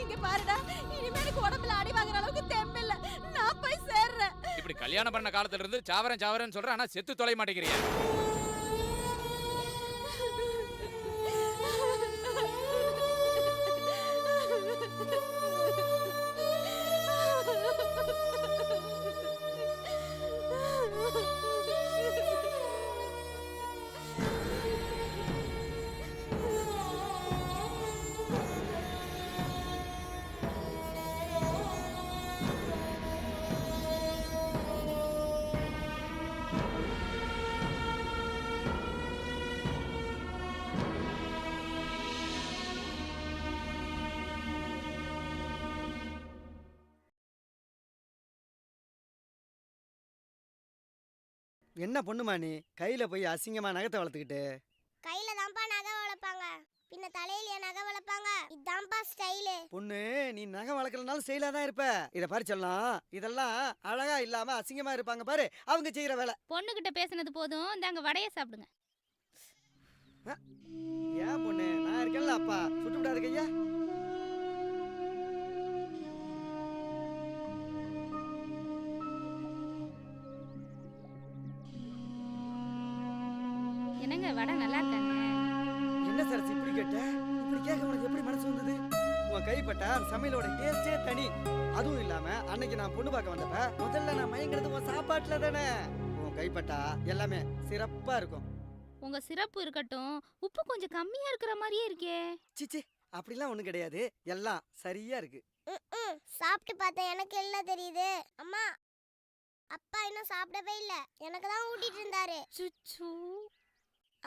இங்க பாருடா, இனிமே எனக்கு உடம்புல அடி வாங்குற அளவுக்கு தெம்பில்ல. நான் போய் சேர்றேன். இப்படி கல்யாணம் பண்ண காலத்துல இருந்து சாவரேன்னு சொல்ற, ஆனா செத்து தொலை மாட்டேங்கிறியா? என்ன பொண்ணுமா நீ கையில போய் அசிங்கமா நகத்தை வளர்த்துக்கிட்டு? கையில தான்ப்பா நகை வளர்ப்பாங்க, பின்ன தலையில நகை வளர்ப்பாங்க. இதான்ப்பா ஸ்டைலு. பொண்ணு, நீ நகை வளர்க்கலனாலும் செயலா தான் இருப்ப. இத பாரு சொல்லலாம், இதெல்லாம் அழகா இல்லாம அசிங்கமா இருப்பாங்க பாரு அவங்க செய்யற வேலை. பொண்ணுகிட்ட பேசுனது போதும், இந்தாங்க வடைய சாப்பிடுங்க. ஏன் பொண்ணு, நான் இருக்கேன்ல அப்பா, சுட்டு விடாது கையா. என்னங்க வடை நல்லா இருக்காங்க? என்ன சார் இப்படி கேட்ட? இப்படி கேட்க உனக்கு எப்படி மனசு வந்தது? உன் கைப்பட்ட அந்த சமையலோட டேஸ்டே தனி. அதுவும் இல்லாம அன்னைக்கு நான் பொண்ணு பார்க்க வந்தப்ப முதல்ல நான் மயங்கிறது உன் சாப்பாட்டுல தானே. உன் கைப்பட்டா எல்லாமே சிறப்பா இருக்கும். உங்க சிறப்பு இருக்கட்டும், உப்பு கொஞ்சம் கம்மியா இருக்கிற மாதிரியே இருக்கே. சிச்சி, அப்படிலாம் ஒண்ணும் கிடையாது, எல்லாம் சரியா இருக்கு. சாப்பிட்டு பார்த்தேன், எனக்கு எல்லாம் தெரியுது. அம்மா, அப்பா இன்னும் சாப்பிடவே இல்ல, எனக்கு தான் ஊட்டிட்டு இருந்தாரு. சுச்சு.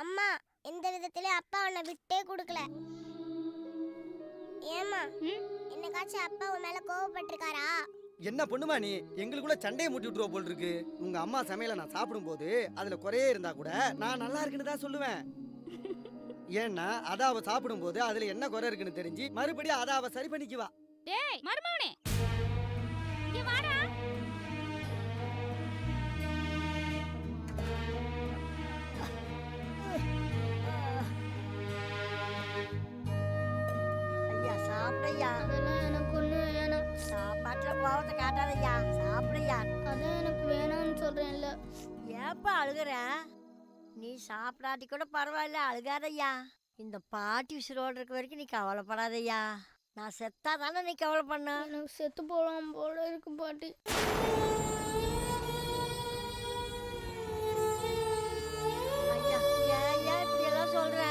அம்மா, எந்த விதத்திலயும் அப்பா உன்னை விட்டே கொடுக்கல. ஏமா, என்னைக்காச்சும் அப்பா உன் மேல கோவப்பட்டிருக்காரா? என்ன பொண்ணுமா நீ, எங்களுக்குள்ள சண்டையை மூட்டி விட்டுருவ போல் இருக்கு. உங்க அம்மா சமையலை நான் சாப்பிடும் போது அதுல குறையே இருந்தா கூட நான் நல்லா இருக்குன்னு தான் சொல்லுவேன். ஏன்னா அத அவ சாப்பிடும் போது அதுல என்ன குறை இருக்குன்னு தெரிஞ்சு மறுபடியும் அத அவ சரி பண்ணிக்குவா. டேய் மருமவனே, இங்க வாடா. ஐயா சாப்பிடையா. அதெல்லாம் எனக்கு ஒண்ணு வேணாம். சாப்பாட்டுல கோவத்தை காட்டாதையா, சாப்பிடையா. அதான் எனக்கு வேணாம்னு சொல்றேன்ல. ஏப்பா அழுகுற? நீ சாப்பிடாட்டி கூட பரவாயில்ல, அழுகாதையா. இந்த பாட்டி உசுரோடு இருக்க வரைக்கும் நீ கவலைப்படாதையா. நான் செத்தா தானே நீ கவலை பண்ண. எனக்கு செத்து போலாம் போல இருக்கு பாட்டி. ஐயா, ஏன் இப்படி எல்லாம் சொல்ற?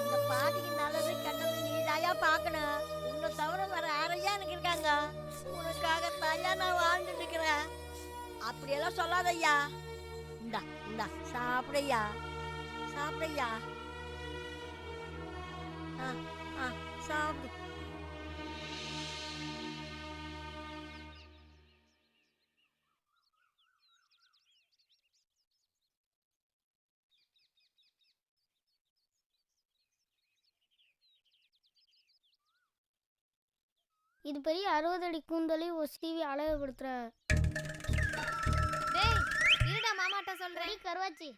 இந்த பாட்டிக்கு நல்லது கெட்டது நீ தாயா பார்க்கணும். உன்னை தவிர வேற யாரையா எனக்கு இருக்காங்க? உனக்காக தாயா நான் வாழ்ந்துட்டு இருக்கிறேன். அப்படியெல்லாம் சொல்லாதய்யா. இந்தா இந்தா சாப்பிடையா. சாப்பிடையா ஆ ஆ சாப்பிடு. இது பெரிய 60 அடி கூந்தலி ஒரு சீவி அழகுபடுத்துற டேய் இருடா மாமாட்ட சொல்றேன். கருவாச்சி.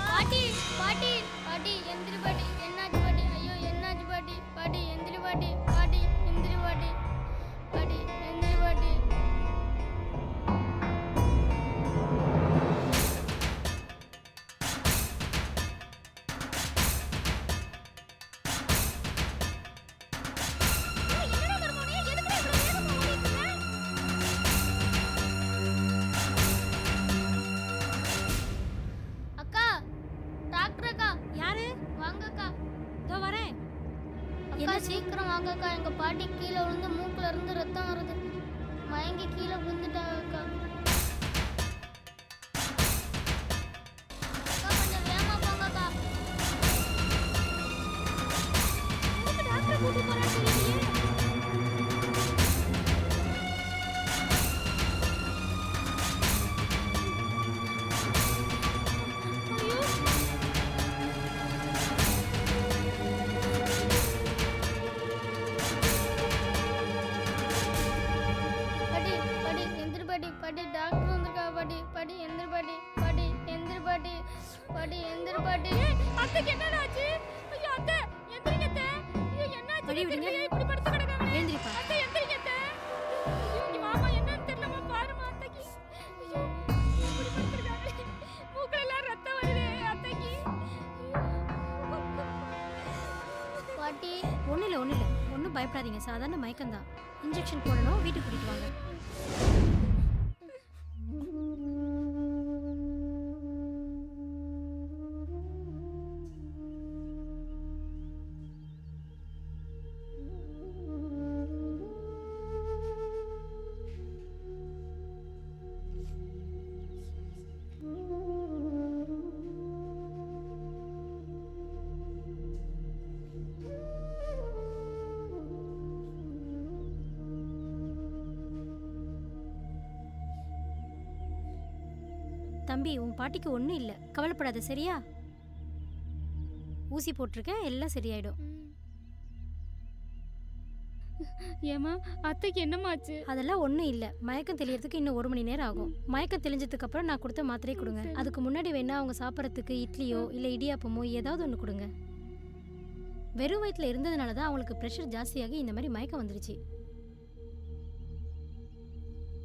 பாட்டி பாட்டி பாட்டி எந்திரி பாட்டி. என்னாச்சு பாட்டி? ஐயோ என்னாச்சு பாட்டி? பாட்டி எந்திரி பாட்டி. பாட்டி எந்திரி பாட்டி. பாட்டி எந்திரி பாட்டி. என்னடா மருமவனே எதுக்குடா இவ்வளவு வேகமா ஓடிட்டு இருக்க? அக்கா டாக்டர் அக்கா யாரு? வாங்க அக்கா. இதோ வரேன். அக்கா சீக்கிரம் வாங்க அக்கா. எங்க பாட்டி கீழே விழுந்து மூக்குல இருந்து ரத்தம் வருது. மயங்கி கீழே விழுந்துட்டாங்க அக்கா. அக்கா கொஞ்சம் வேகமா போங்க அக்கா. எதுக்கு டாக்டர் கூட்டி போறான்னு தெரியலையே. ஐயோ பாட்டி பாட்டி எந்திரி பாட்டி. பாட்டி டாக்டர் வந்திருக்கா பாட்டி. பாட்டி எந்திரி பாட்டி. பாட்டி எந்திரி பாட்டி. பாட்டி எந்திரி பாட்டி. அத்தைக்கு என்னடா ஆச்சு? ஐயோ அத்தை எந்திரிங்க அத்தை. ஐயோ என்னாச்சு? தெரியலையே, இப்படி படுத்து கிடக்காங்களே. எழுந்திரிப்பா. அத்தை எந்திரிங்க அத்தை. ஐயோ இங்க வாமா, என்னன்னு தெரியலமா பாருமா அத்தைக்கு. ஐயோ இப்படி படுத்துருக்காங்களே. மூக்குல எல்லாம் ரத்தம் வருதே அத்தைக்கு. பாட்டி ஒன்றும் இல்லை ஒன்றும் பயப்படாதீங்க, சாதாரண மயக்கம்தான். இன்ஜெக்ஷன் போடணும், வீட்டுக்கு கூட்டிட்டு வாங்க. தம்பி, உன் பாட்டிக்கு ஒன்றும் இல்லை, கவலைப்படாத, சரியா? ஊசி போட்டிருக்கேன், எல்லாம் சரியாயிடும். ஏமா அத்தைக்கு என்னமாச்சு? அதெல்லாம் ஒன்றும் இல்லை, மயக்கம் தெளியறதுக்கு இன்னும் 1 மணி நேரம் ஆகும். மயக்கம் தெளிஞ்சதுக்கு அப்புறம் நான் கொடுத்த மாத்திரையை கொடுங்க. அதுக்கு முன்னாடி வேணா அவங்க சாப்பிட்றதுக்கு இட்லியோ இல்லை இடியாப்பமோ ஏதாவது ஒன்று கொடுங்க. வெறும் வயிற்றில் இருந்ததுனால தான் அவங்களுக்கு ப்ரெஷர் ஜாஸ்தியாகி இந்த மாதிரி மயக்கம் வந்துருச்சு.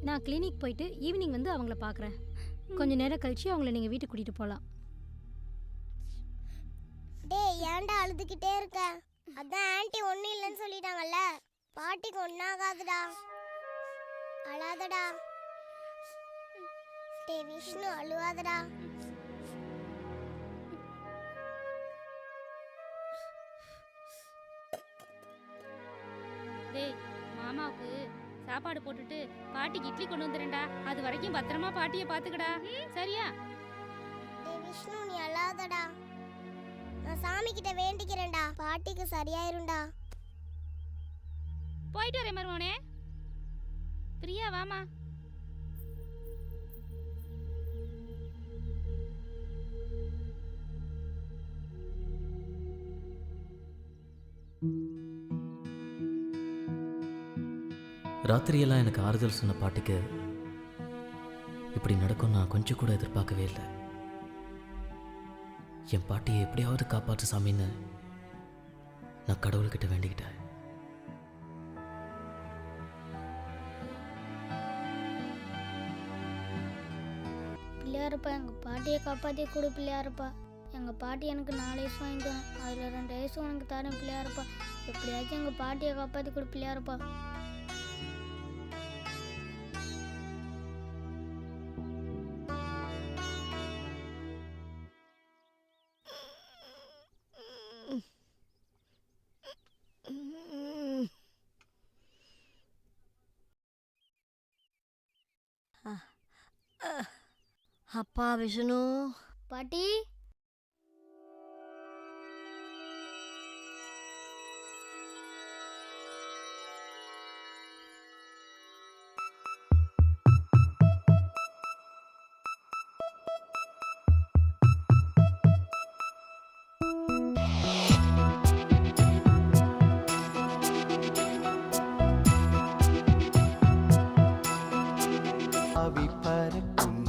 நான் கிளினிக் போயிட்டு ஈவினிங் வந்து அவங்கள பார்க்குறேன். கொஞ்ச நேரம் கழிச்சு அவங்கள நீங்கள் வீட்டுக்கு கூட்டிகிட்டு போகலாம். டேய் ஏன்டா அழுதுகிட்டே இருக்க? அதான் ஆன்ட்டி ஒன்றும் இல்லைன்னு சொல்லிட்டாங்கல்ல. பாட்டிக்கு ஒன்றாகாதுடா, அழாதடா. டேய் விஷ்ணு அழுவாதடா. டேய் மாமாவுக்கு சாப்பாடு போட்டுட்டு பாட்டிக்கு இட்லி கொண்டு வந்துடுறேன்டா. அது வரைக்கும் பத்திரமா பாட்டியை பார்த்துக்கடா, சரியா? டேய் விஷ்ணு நீ அழாதடா. நான் சாமி கிட்ட வேண்டிக்கிறேன்டா, பாட்டிக்கு சரியாயிரும்டா. போயிட்டு வரேன் மருமவனே. பிரியா வாமா. ராத்திரியெல்லாம் எனக்கு ஆறுதல் சொன்ன பாட்டிக்கு இப்படி நடக்கும் நான் கொஞ்சம் கூட எதிர்பார்க்கவே இல்லை. என் பாட்டியை எப்படியாவது காப்பாற்று சாமின்னு நான் கடவுள்கிட்ட வேண்டிக்கிட்டேன். பிள்ளையாரப்பா எங்கள் பாட்டியை காப்பாற்றி கொடு பிள்ளையாரப்பா. எங்கள் பாட்டி எனக்கு 4 வயசு வாங்கி தரேன், அதில் 2 வயசு உனக்கு தரேன் பிள்ளையாரப்பா. எப்படியாச்சும் எங்கள் பாட்டியை காப்பாற்றி கொடு பிள்ளையாரப்பா. அப்பா விஷ்ணு. பாட்டி ஆவி பறக்கும்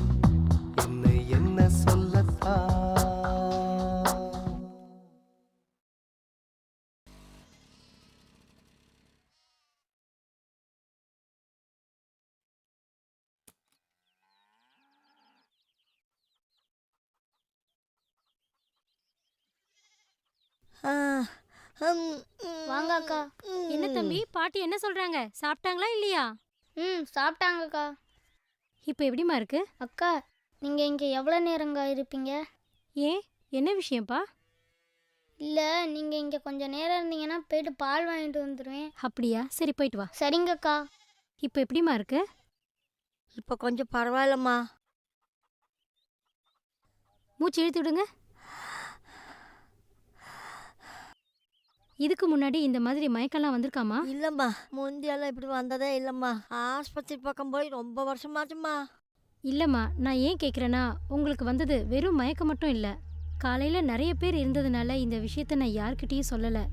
என்னை என்ன சொல்லத்தான். ஆ, வாங்க அக்கா. என்ன தம்பி பாட்டி என்ன சொல்றாங்க? சாப்பிட்டாங்களா இல்லையா? சாப்பிட்டாங்கக்கா. இப்போ எப்படிமா இருக்கு? அக்கா நீங்கள் இங்கே எவ்வளோ நேரங்க இருப்பீங்க? ஏன் என்ன விஷயம்ப்பா? இல்லை நீங்கள் இங்கே கொஞ்சம் நேரம் இருந்தீங்கன்னா போயிட்டு பால் வாங்கிட்டு வந்துடுவேன். அப்படியா? சரி போயிட்டு வா. சரிங்கக்கா. இப்போ எப்படிமா இருக்கு? இப்போ கொஞ்சம் பரவாயில்லம்மா. மூச்சு இழுத்து விடுங்க. இதுக்கு முன்னாடி இந்த மாதிரி மயக்கம்லாம் வந்திருக்காமா? இல்லைம்மா, முந்தியெல்லாம் இப்படி வந்ததே இல்லைம்மா. ஆஸ்பத்திரி பக்கம் போய் ரொம்ப வருஷமாச்சும்மா. இல்லைம்மா, நான் ஏன் கேட்குறேன்னா உங்களுக்கு வந்தது வெறும் மயக்கம் மட்டும் இல்லை. காலையில் நிறைய பேர் இருந்ததுனால இந்த விஷயத்த நான் யார்கிட்டயும் சொல்லலை.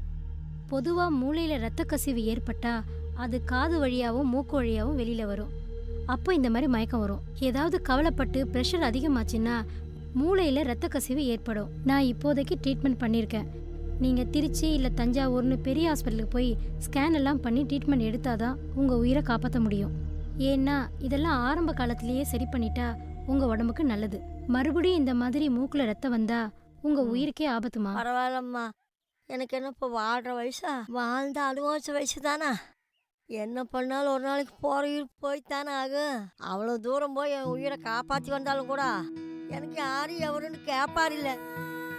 பொதுவாக மூளையில் இரத்த கசிவு ஏற்பட்டா அது காது வழியாகவும் மூக்கு வழியாகவும் வெளியில் வரும். அப்போ இந்த மாதிரி மயக்கம் வரும். ஏதாவது கவலைப்பட்டு ப்ரெஷர் அதிகமாச்சுன்னா மூளையில் இரத்த கசிவு ஏற்படும். நான் இப்போதைக்கு ட்ரீட்மெண்ட் பண்ணியிருக்கேன். நீங்கள் திருச்சி இல்லை தஞ்சாவூர்னு பெரிய ஹாஸ்பிட்டலுக்கு போய் ஸ்கேன் எல்லாம் பண்ணி ட்ரீட்மெண்ட் எடுத்தாதான் உங்கள் உயிரை காப்பாற்ற முடியும். ஏன்னா இதெல்லாம் ஆரம்ப காலத்திலேயே சரி பண்ணிட்டா உங்கள் உடம்புக்கு நல்லது. மறுபடியும் இந்த மாதிரி மூக்கில் ரத்தம் வந்தா உங்கள் உயிருக்கே ஆபத்துமா. பரவாயில்லம்மா, எனக்கு என்ன இப்போ வாழ்கிற வயசா? வாழ்ந்த அனுபவிச்ச வயசு தானே. என்ன பண்ணாலும் ஒரு நாளைக்கு போகிற உயிர் போய்த்தானே ஆகும். அவ்வளோ தூரம் போய் என் உயிரை காப்பாற்றி வந்தாலும் கூட எனக்கு யாரும் எவருன்னு கேட்பார் இல்லை.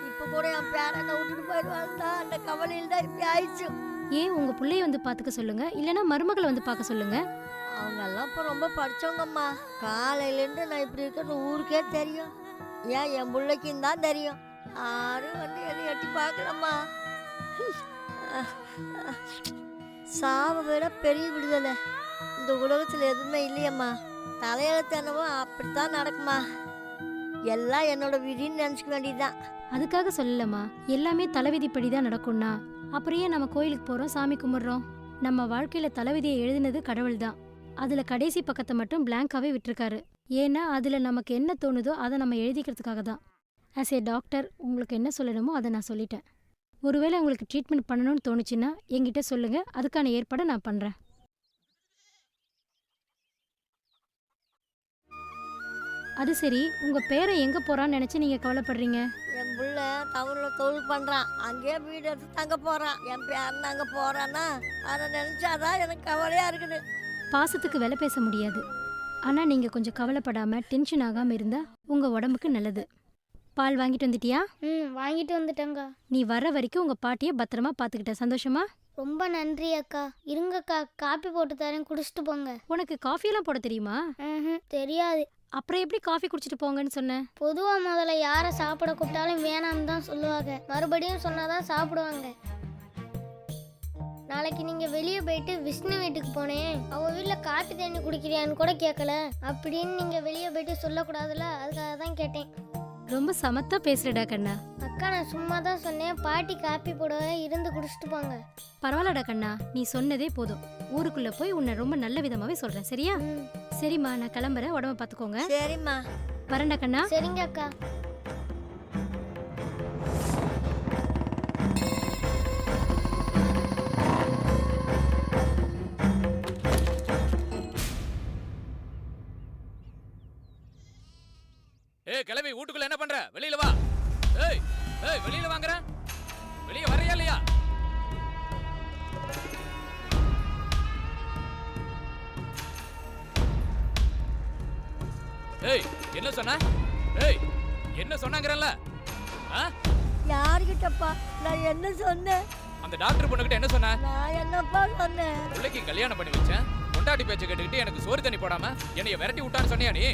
இப்போ கூட என் பேரனை விட்டுட்டு போயிடுவாங்க. அந்த கவலையில் தான் இப்படி ஆயிடுச்சு. ஏன் உங்கள் பிள்ளைய வந்து பார்த்துக்க சொல்லுங்க, இல்லைன்னா மருமகளை வந்து பார்க்க சொல்லுங்க. அவங்கெல்லாம் இப்போ ரொம்ப படித்தவங்கம்மா. காலையிலேருந்து நான் இப்படி இருக்கிறது ஊருக்கே தெரியும். ஏன் என் பிள்ளைக்கும் தான் தெரியும். யாரும் வந்து எதை எட்டி பார்க்கலம்மா. சாவை விட பெரிய விடுதலை இந்த உலகத்தில் எதுவுமே இல்லையம்மா. தலையெழுத்து என்னவோ அப்படித்தான் நடக்குமா. எல்லாம் என்னோட விதின்னு நினச்சிக்க வேண்டியதுதான். அதுக்காக சொல்லலம்மா, எல்லாமே தலைவிதிப்படி தான் நடக்கும்னா அப்புறம் ஏன் நம்ம கோயிலுக்கு போகிறோம், சாமி கும்பிட்றோம்? நம்ம வாழ்க்கையில் தலைவிதியை எழுதினது கடவுள் தான். அதில் கடைசி பக்கத்தை மட்டும் பிளாங்காகவே விட்டுருக்காரு. ஏன்னா அதில் நமக்கு என்ன தோணுதோ அதை நம்ம எழுதிக்கிறதுக்காக தான். ஆஸ் ஏ டாக்டர் உங்களுக்கு என்ன சொல்லணுமோ அதை நான் சொல்லிட்டேன். ஒருவேளை உங்களுக்கு ட்ரீட்மெண்ட் பண்ணணும்னு தோணுச்சுன்னா என்கிட்ட சொல்லுங்கள், அதுக்கான ஏற்பாடை நான் பண்ணுறேன். அது சரி, உங்கள் பேரை எங்கே போகிறான்னு நினச்சி நீங்கள் கவலைப்படுறீங்க? என் பிள்ளை டவுனில் தொழில் பண்ணுறான். அங்கேயே வீடு எடுத்து தங்க போகிறான். என் பேரன் அங்கே போகிறான்னா அதை நினச்சாதான் எனக்கு கவலையாக இருக்குது. பாசத்துக்கு விலை பேச முடியாது. ஆனால் நீங்கள் கொஞ்சம் கவலைப்படாமல் டென்ஷன் ஆகாமல் இருந்தால் உங்கள் உடம்புக்கு நல்லது. பால் வாங்கிட்டு வந்துட்டியா? வாங்கிட்டு வந்துட்டேங்க. நீ வர வரைக்கும் உங்கள் பாட்டியை பத்திரமா பார்த்துக்கிட்ட. சந்தோஷமா? ரொம்ப நன்றி அக்கா. இருங்கக்கா, காப்பி போட்டு தரேன், குடிச்சிட்டு போங்க. உனக்கு காஃபியெல்லாம் போட தெரியுமா? தெரியாது. அப்புறம் எப்படி காஃபி குடிச்சிட்டு போங்கன்னு சொன்னேன்? பொதுவாக முதல்ல யாரை சாப்பிட கூப்பிட்டாலும் வேணாம்னு தான் சொல்லுவாங்க. மறுபடியும் சொன்னாதான் சாப்பிடுவாங்க. நாளைக்கு நீங்கள் வெளியே போயிட்டு விஷ்ணு வீட்டுக்கு போனேன், அவள் வீட்டில் காப்பி தண்ணி குடிக்கிறியான்னு கூட கேட்கல அப்படின்னு நீங்கள் வெளியே போயிட்டு சொல்லக்கூடாதுல்ல, அதுக்காக தான் கேட்டேன். ரொம்ப சமத்தா பேசுறடா கண்ணா. அக்கா நான் சும்மா தான் சொன்னேன், பாட்டி காப்பி போடவே இருந்து குடிச்சிட்டு போங்க. பரவாயில்லடா கண்ணா, நீ சொன்னதே போதும். ஊருக்குள்ள போய் உன்னை ரொம்ப நல்ல விதமாவே சொல்றேன், சரியா? சரிம்மா, நான் கிளம்புறேன். உடம்ப பார்த்துக்கோங்க. சரிம்மா. வரேன்டா கண்ணா. சரிங்க அக்கா. ஏய் கிளவி, வீட்டுக்குள்ள என்ன பண்ற? வெளியில வா. ஏய் ஏய், வெளியில வாங்கற. வெளிய வரையா இல்லையா? ஏய் என்ன சொன்ன? ஏய் என்ன சொன்னாங்கறல்ல? யார்கிட்டப்பா நான் என்ன சொன்னேன்? அந்த டாக்டர் பொண்ணுகிட்ட என்ன சொன்ன? நான் என்னப்பா சொன்னேன்? பிள்ளைக்கு கல்யாணம் பண்ணி வச்சேன், பொண்டாட்டி பேச்ச கேட்டுக்கிட்டு எனக்கு சோறு தண்ணி போடாம என்னைய விரட்டி விட்டான்னு சொன்னியா நீ?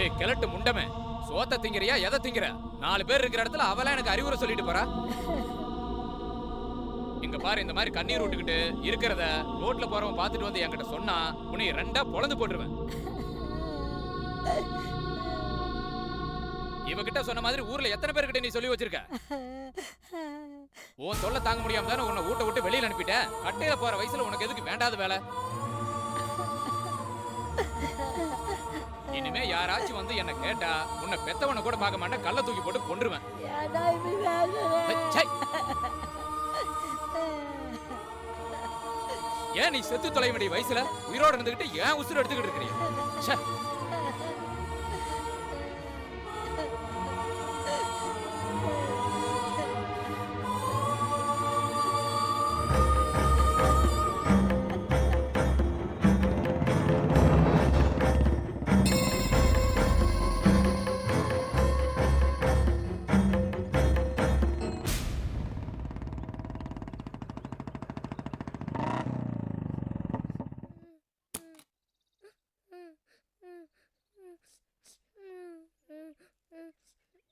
டேய் கிழட்டு முண்டமே, சோத்த திங்கறியா எதை திங்கற? 4 பேர் இருக்கிற இடத்துல அவளா எனக்கு அறிவுரை சொல்லிட்டு போறா. இங்க பாரு, இந்த மாதிரி கண்ணீர் விட்டுக்கிட்டு இருக்கிறத ரோட்ல போறவன் பாத்துட்டு வந்து என்கிட்ட சொன்னா உன்னை 2ஆ பொளந்து போட்டுருவேன். இவகிட்ட சொன்ன மாதிரி ஊர்ல எத்தனை பேர்கிட்ட நீ சொல்லி வச்சிருக்க? உன் தொல்லை தாங்க முடியாம தானே உன்னை வீட்டை விட்டு வெளியில அனுப்பிட்டேன். கட்டையில போற வயசுல உனக்கு எதுக்கு வேண்டாத வேலை? இனிமே யாராச்சும் வந்து என்ன கேட்டா உன்னை பெத்தவனை கூட பார்க்க மாட்டேன், கல்ல தூக்கி போட்டு கொன்றுவேன். ஏன் நீ செத்து தொலை வேண்டிய வயசுல உயிரோட இருந்துகிட்டு ஏன் உசுறு எடுத்துக்கிட்டு இருக்கிறீங்க?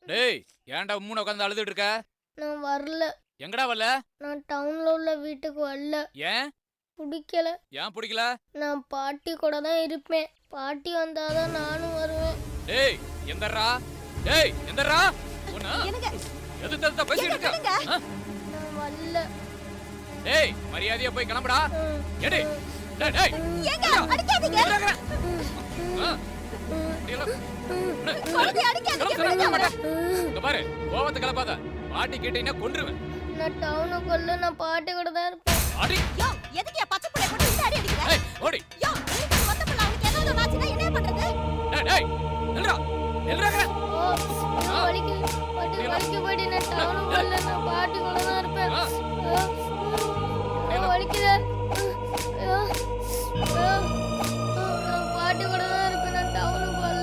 டேய், ஏன்டா மூணு உட்காந்து அழுதுட்டு இருக்க? நான் வரல. எங்கடா வரல? நான் டவுன்ல உள்ள வீட்டுக்கு வரல. ஏன் பிடிக்கல. ஏன் பிடிக்கல? நான் பாட்டி கூட தான் இருப்பேன். பாட்டி வந்தாதான் நானும் வருவேன். டேய் எந்தறா? டேய் எந்தறா? உன்ன எது தடுத்த பேசிட்டு இருக்க? நான் வரல. டேய் மரியாதையா போய் கிளம்புடா. எடி. டேய் டேய். ஏங்க அடிக்காதீங்க. இங்க பாரு, கோவத்தை கிளப்பாத. பாட்டி கேட்டீங்கன்னா கொன்றுவேன். நான் டவுனுக்குள்ள நான் பாட்டி கூட தான் இருப்பேன். அடி. யோ எதுக்கு பச்சை புள்ள போட்டு இந்த அடி அடிக்கிற? ஏய் ஓடி. யோ நீங்க வந்த புள்ள அவனுக்கு ஏதாவது ஆச்சுனா என்ன பண்றது? டேய் டேய் நில்றா. நில்றா. பாட்டி பாட்டி நான் டவுனுக்குள்ள நான் பாட்டி கூட தான் இருப்பேன். வலிக்குது. நான் பாட்டி கூட தான் இருப்பேன். நான் டவுனுக்கு வரல.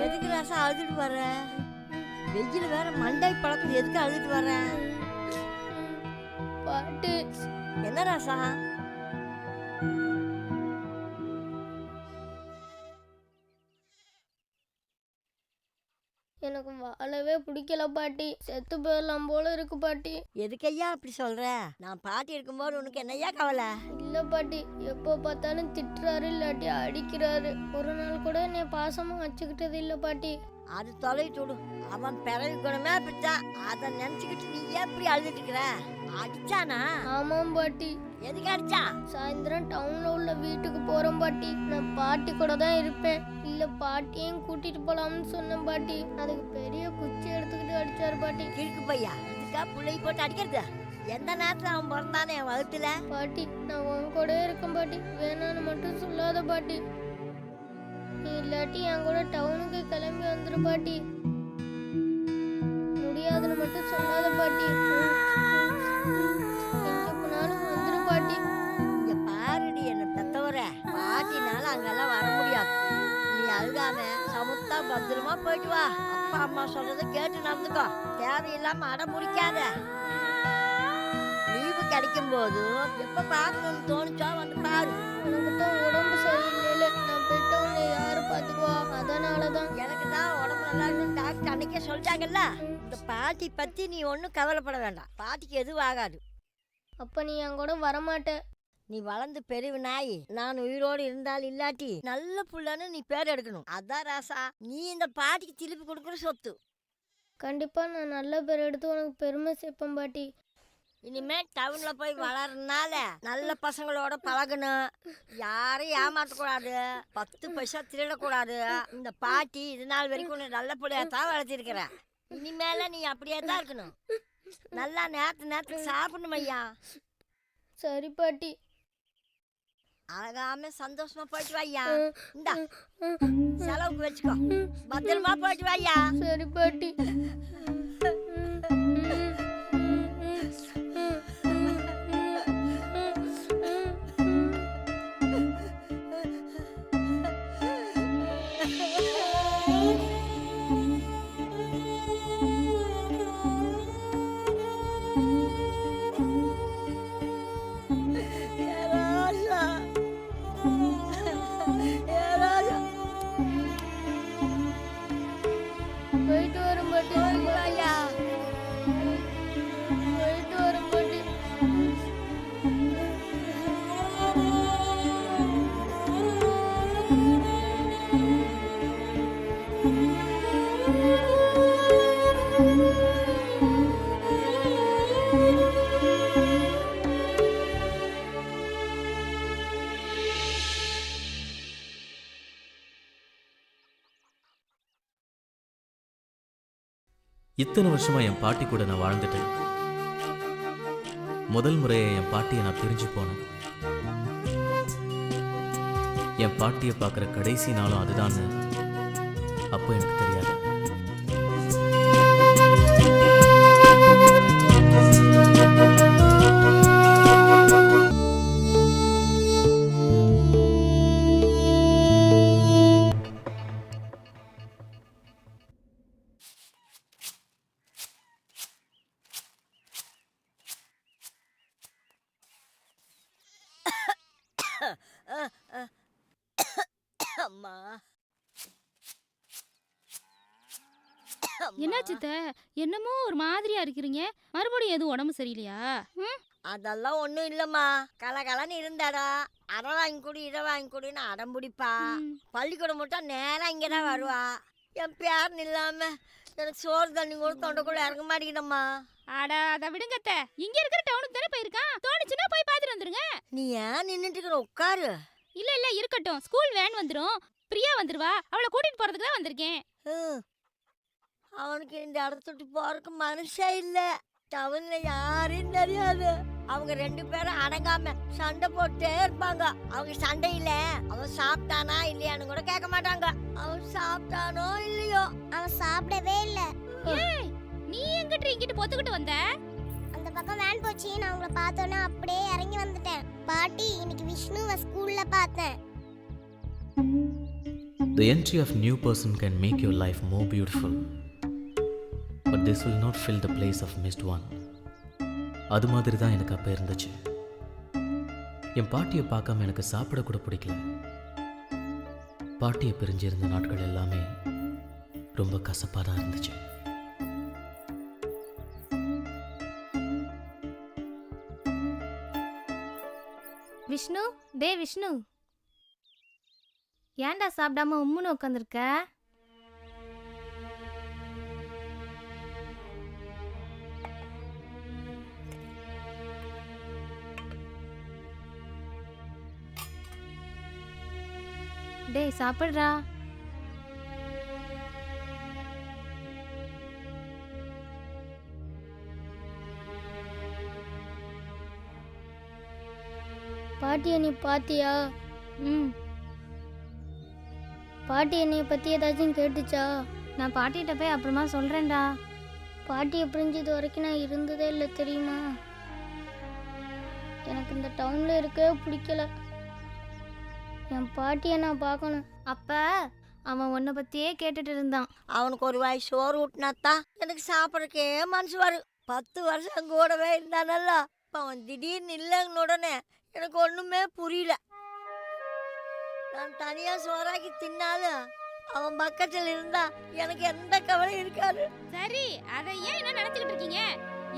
எதுக்கு ராசா அழுதுட்டு வர? வெயில் வேற மண்டை பழக்கம், எதுக்கு அழுதுட்டு வர? பாட்டி. என்ன ராசா? எனக்கு வாழவே பிடிக்கல பாட்டி. செத்து போயிடலாம் போல இருக்கு பாட்டி. எதுக்கையா அப்படி சொல்ற? நான் பாட்டி இருக்கும்போது உனக்கு என்னையா கவலை? இல்ல பாட்டி, எப்போ பார்த்தாலும் திட்டுறாரு இல்லாட்டி அடிக்கிறாரு. ஒரு நாள் கூட என்னை பாசமா வச்சுக்கிட்டது இல்ல பாட்டி. அது தொலைட்டு விடு. அவன் பிறவி குணமே அப்படித்தான். அதை நினைச்சுக்கிட்டு நீ எப்படி அழுதுட்டு இருக்கிற? அடிச்சானா? ஆமாம் பாட்டி. எதுக்கு அடிச்சான்? சாயந்தரம் டவுன்ல உள்ள வீட்டுக்கு போறோம் பாட்டி. நான் பாட்டி கூட தான் இருப்பேன். இல்ல பாட்டியையும் கூட்டிட்டு போலாம்னு சொன்னேன் பாட்டி. அதுக்கு பெரிய குச்சி எடுத்துக்கிட்டு அடிச்சாரு பாட்டி. கிழக்கு பையா, இதுக்கா பிள்ளை போட்டு அடிக்கிறது? எந்த நேரத்துல அவன் பிறந்தானே என் வகுத்துல? பாட்டி நான் உன் கூட இருக்கேன் பாட்டி. வேணான்னு மட்டும் சொல்லாத பாட்டி. நீ இல்லாட்டி என் கூட டவுனுக்கு கிளம்பி வந்துரு பாட்டி. முடியாதுன்னு மட்டும் சொல்லாத பாட்டி. எங்க போனாலும் வந்துரு பாட்டி. இங்க பாருடி, என்ன பெத்தவர பாட்டினால அங்கெல்லாம் வர முடியாது. நீ அழுகாம சமுத்தா பத்திரமா போயிட்டு வா. அப்பா அம்மா சொல்றத கேட்டு நடந்துக்கோ. தேவையில்லாம அடம் முடிக்காத. லீவு கிடைக்கும் போது எப்ப பார்க்கணும்னு தோணுச்சோ வந்து பாரு. எனக்கு தான் உடம்பு சரியில்லை. நான் போயிட்டு உன்னை யாரு பாத்துக்குவா? அதனாலதான். எனக்கு தான் உடம்பு நல்லா இருக்குன்னு டாக்டர் அன்னைக்கே சொல்லிட்டாங்கல்ல. இந்த பாட்டி பத்தி நீ ஒன்றும் கவலைப்பட வேண்டாம். பாட்டிக்கு எதுவும் ஆகாது. அப்ப நீ என் கூட வரமாட்ட. நீ வளர்ந்து பெரிய நாய். நான் உயிரோடு இருந்தால் இல்லாட்டி நல்ல புள்ளன்னு நீ பேர் எடுக்கணும். அதான் ராசா, நீ இந்த பாட்டிக்கு திருப்பி கொடுக்குற சொத்து. கண்டிப்பா நான் நல்ல பேர் எடுத்து உனக்கு பெருமை சேர்ப்பேன் பாட்டி. இனிமே டவுன்ல போய் வளர்றதுனால நல்ல பசங்களோட பழகணும். யாரையும் ஏமாற்றக்கூடாது. 10 பைசா திருடக்கூடாது. இந்த பாட்டி இது நாள் வரைக்கும் உன்னை நல்ல பிள்ளையா தான் வளர்த்திருக்கிற. இனிமேல நீ அப்படியே தான் இருக்கணும். நல்லா நேரத்துக்கு சாப்பிடணும் ஐயா. சரி பாட்டி. அழகாம சந்தோஷமா போயிட்டு வாய்யா. இந்தா செலவுக்கு வச்சுக்கோ. பத்திரமா போயிட்டு வாய்யா. சரி பாட்டி. போயிட்டு வரும் பாட்டி. வாய்யா. போயிட்டு வரும் பாட்டி. இத்தனை வருஷமா என் பாட்டி கூட நான் வாழ்ந்துட்டேன். முதல் முறையை என் பாட்டியை நான் பிரிஞ்சு போனேன். என் பாட்டியை பார்க்குற கடைசி நாளும் அதுதான்னு அப்போ எனக்கு தெரியாது. அம்மா. என்னாச்சு அத்தை? என்னமோ ஒரு மாதிரியா இருக்கிறீங்க. மறுபடியும் எதுவும் உடம்பு சரியில்லையா? அதெல்லாம் ஒண்ணும் இல்லம்மா. கலகலன்னு இருந்தாடா. அரை வாங்கி கொடு இதை வாங்கி கொடுன்னு அடம் பிடிப்பா. பள்ளிக்கூடம் மட்டும் நேரம் இங்கதான் வருவா. என் பேரன் இல்லாம எனக்கு சோறு தண்ணி கூட தொண்டைக்குள்ள இறங்க மாட்டேங்குதம்மா. அடா அதை விடுங்க அத்தை. இங்க இருக்கிற டவுனுக்கு தானே போயிருக்கான். தோணுச்சுன்னா போய் பார்த்துட்டு வந்துருங்க. நீ ஏன் நின்னுட்டு இருக்கிற? உட்காரு. இல்ல இருக்கட்டும். ஸ்கூல் வேன் வந்துரும். பிரியா வந்துருவா. அவளை கூட்டிட்டு போறதுக்கு தான் வந்திருக்கேன். அவனுக்கு இந்த இடத்த விட்டு போறதுக்கு மனுஷே இல்ல. டவுன்ல யாரும் தெரியாது. அவங்க ரெண்டு பேரும் அடங்காம சண்டை போட்டே இருப்பாங்க. அவங்க சண்டையில அவன் சாப்பிட்டானா இல்லையான்னு கூட கேட்க மாட்டாங்க. அவன் சாப்பிட்டானோ இல்லையோ. அவன் சாப்பிடவே இல்ல. ஏய், நீ எங்கிட்ட இங்கிட்டு பொத்துக்கிட்டு வந்த? அந்த பக்கம் வேன் போச்சு. நான் உங்களை பார்த்தோன்னே அப்படியே இறங்கி வந்துட்டேன். பாட்டி, இன்னைக்கு விஷ்ணுவை ஸ்கூல்ல பார்த்தேன். The entry of new person can make your life more beautiful, but this will not fill the place of missed one. அது மாதிரி தான் எனக்கு அப்போ இருந்துச்சு. என் பாட்டியை பார்க்காம எனக்கு சாப்பிட கூட பிடிக்கல. பாட்டியை பிரிஞ்சிருந்த நாட்கள் எல்லாமே ரொம்ப கசப்பாக தான் இருந்துச்சு. விஷ்ணு, டே விஷ்ணு, ஏன்டா சாப்பிடாம உம்முன்னு உட்காந்துருக்க? டேய் சாப்பிட்றா. பாட்டியை நீ பாத்தியா? பாட்டி என்னைய பத்தி ஏதாச்சும் கேட்டுச்சா? நான் பாட்டிகிட்ட போய் அப்புறமா சொல்றேன்டா. பாட்டியை பிரிஞ்சது வரைக்கும் நான் இருந்ததே இல்லை தெரியுமா? எனக்கு இந்த டவுன்ல இருக்கவே பிடிக்கல. என் பாட்டியை நான் பார்க்கணும். அப்ப அவன் உன்னை பத்தியே கேட்டுட்டு இருந்தான். அவனுக்கு ஒரு வாய் சோறு ஊட்டினாத்தான் எனக்கு சாப்பிட்றக்கே மனசு வரும். 10 வருஷம் கூடவே இருந்தானல்ல. அவன் திடீர்னு இல்லைன்னு உடனே எனக்கு ஒண்ணுமே புரியல. நான் தனியா சோறாக்கி தின்னாலும் அவன் பக்கத்தில் இருந்தா எனக்கு எந்த கவலையும் இருக்காது. சரி, அதை ஏன் என்ன நினைச்சுக்கிட்டு இருக்கீங்க?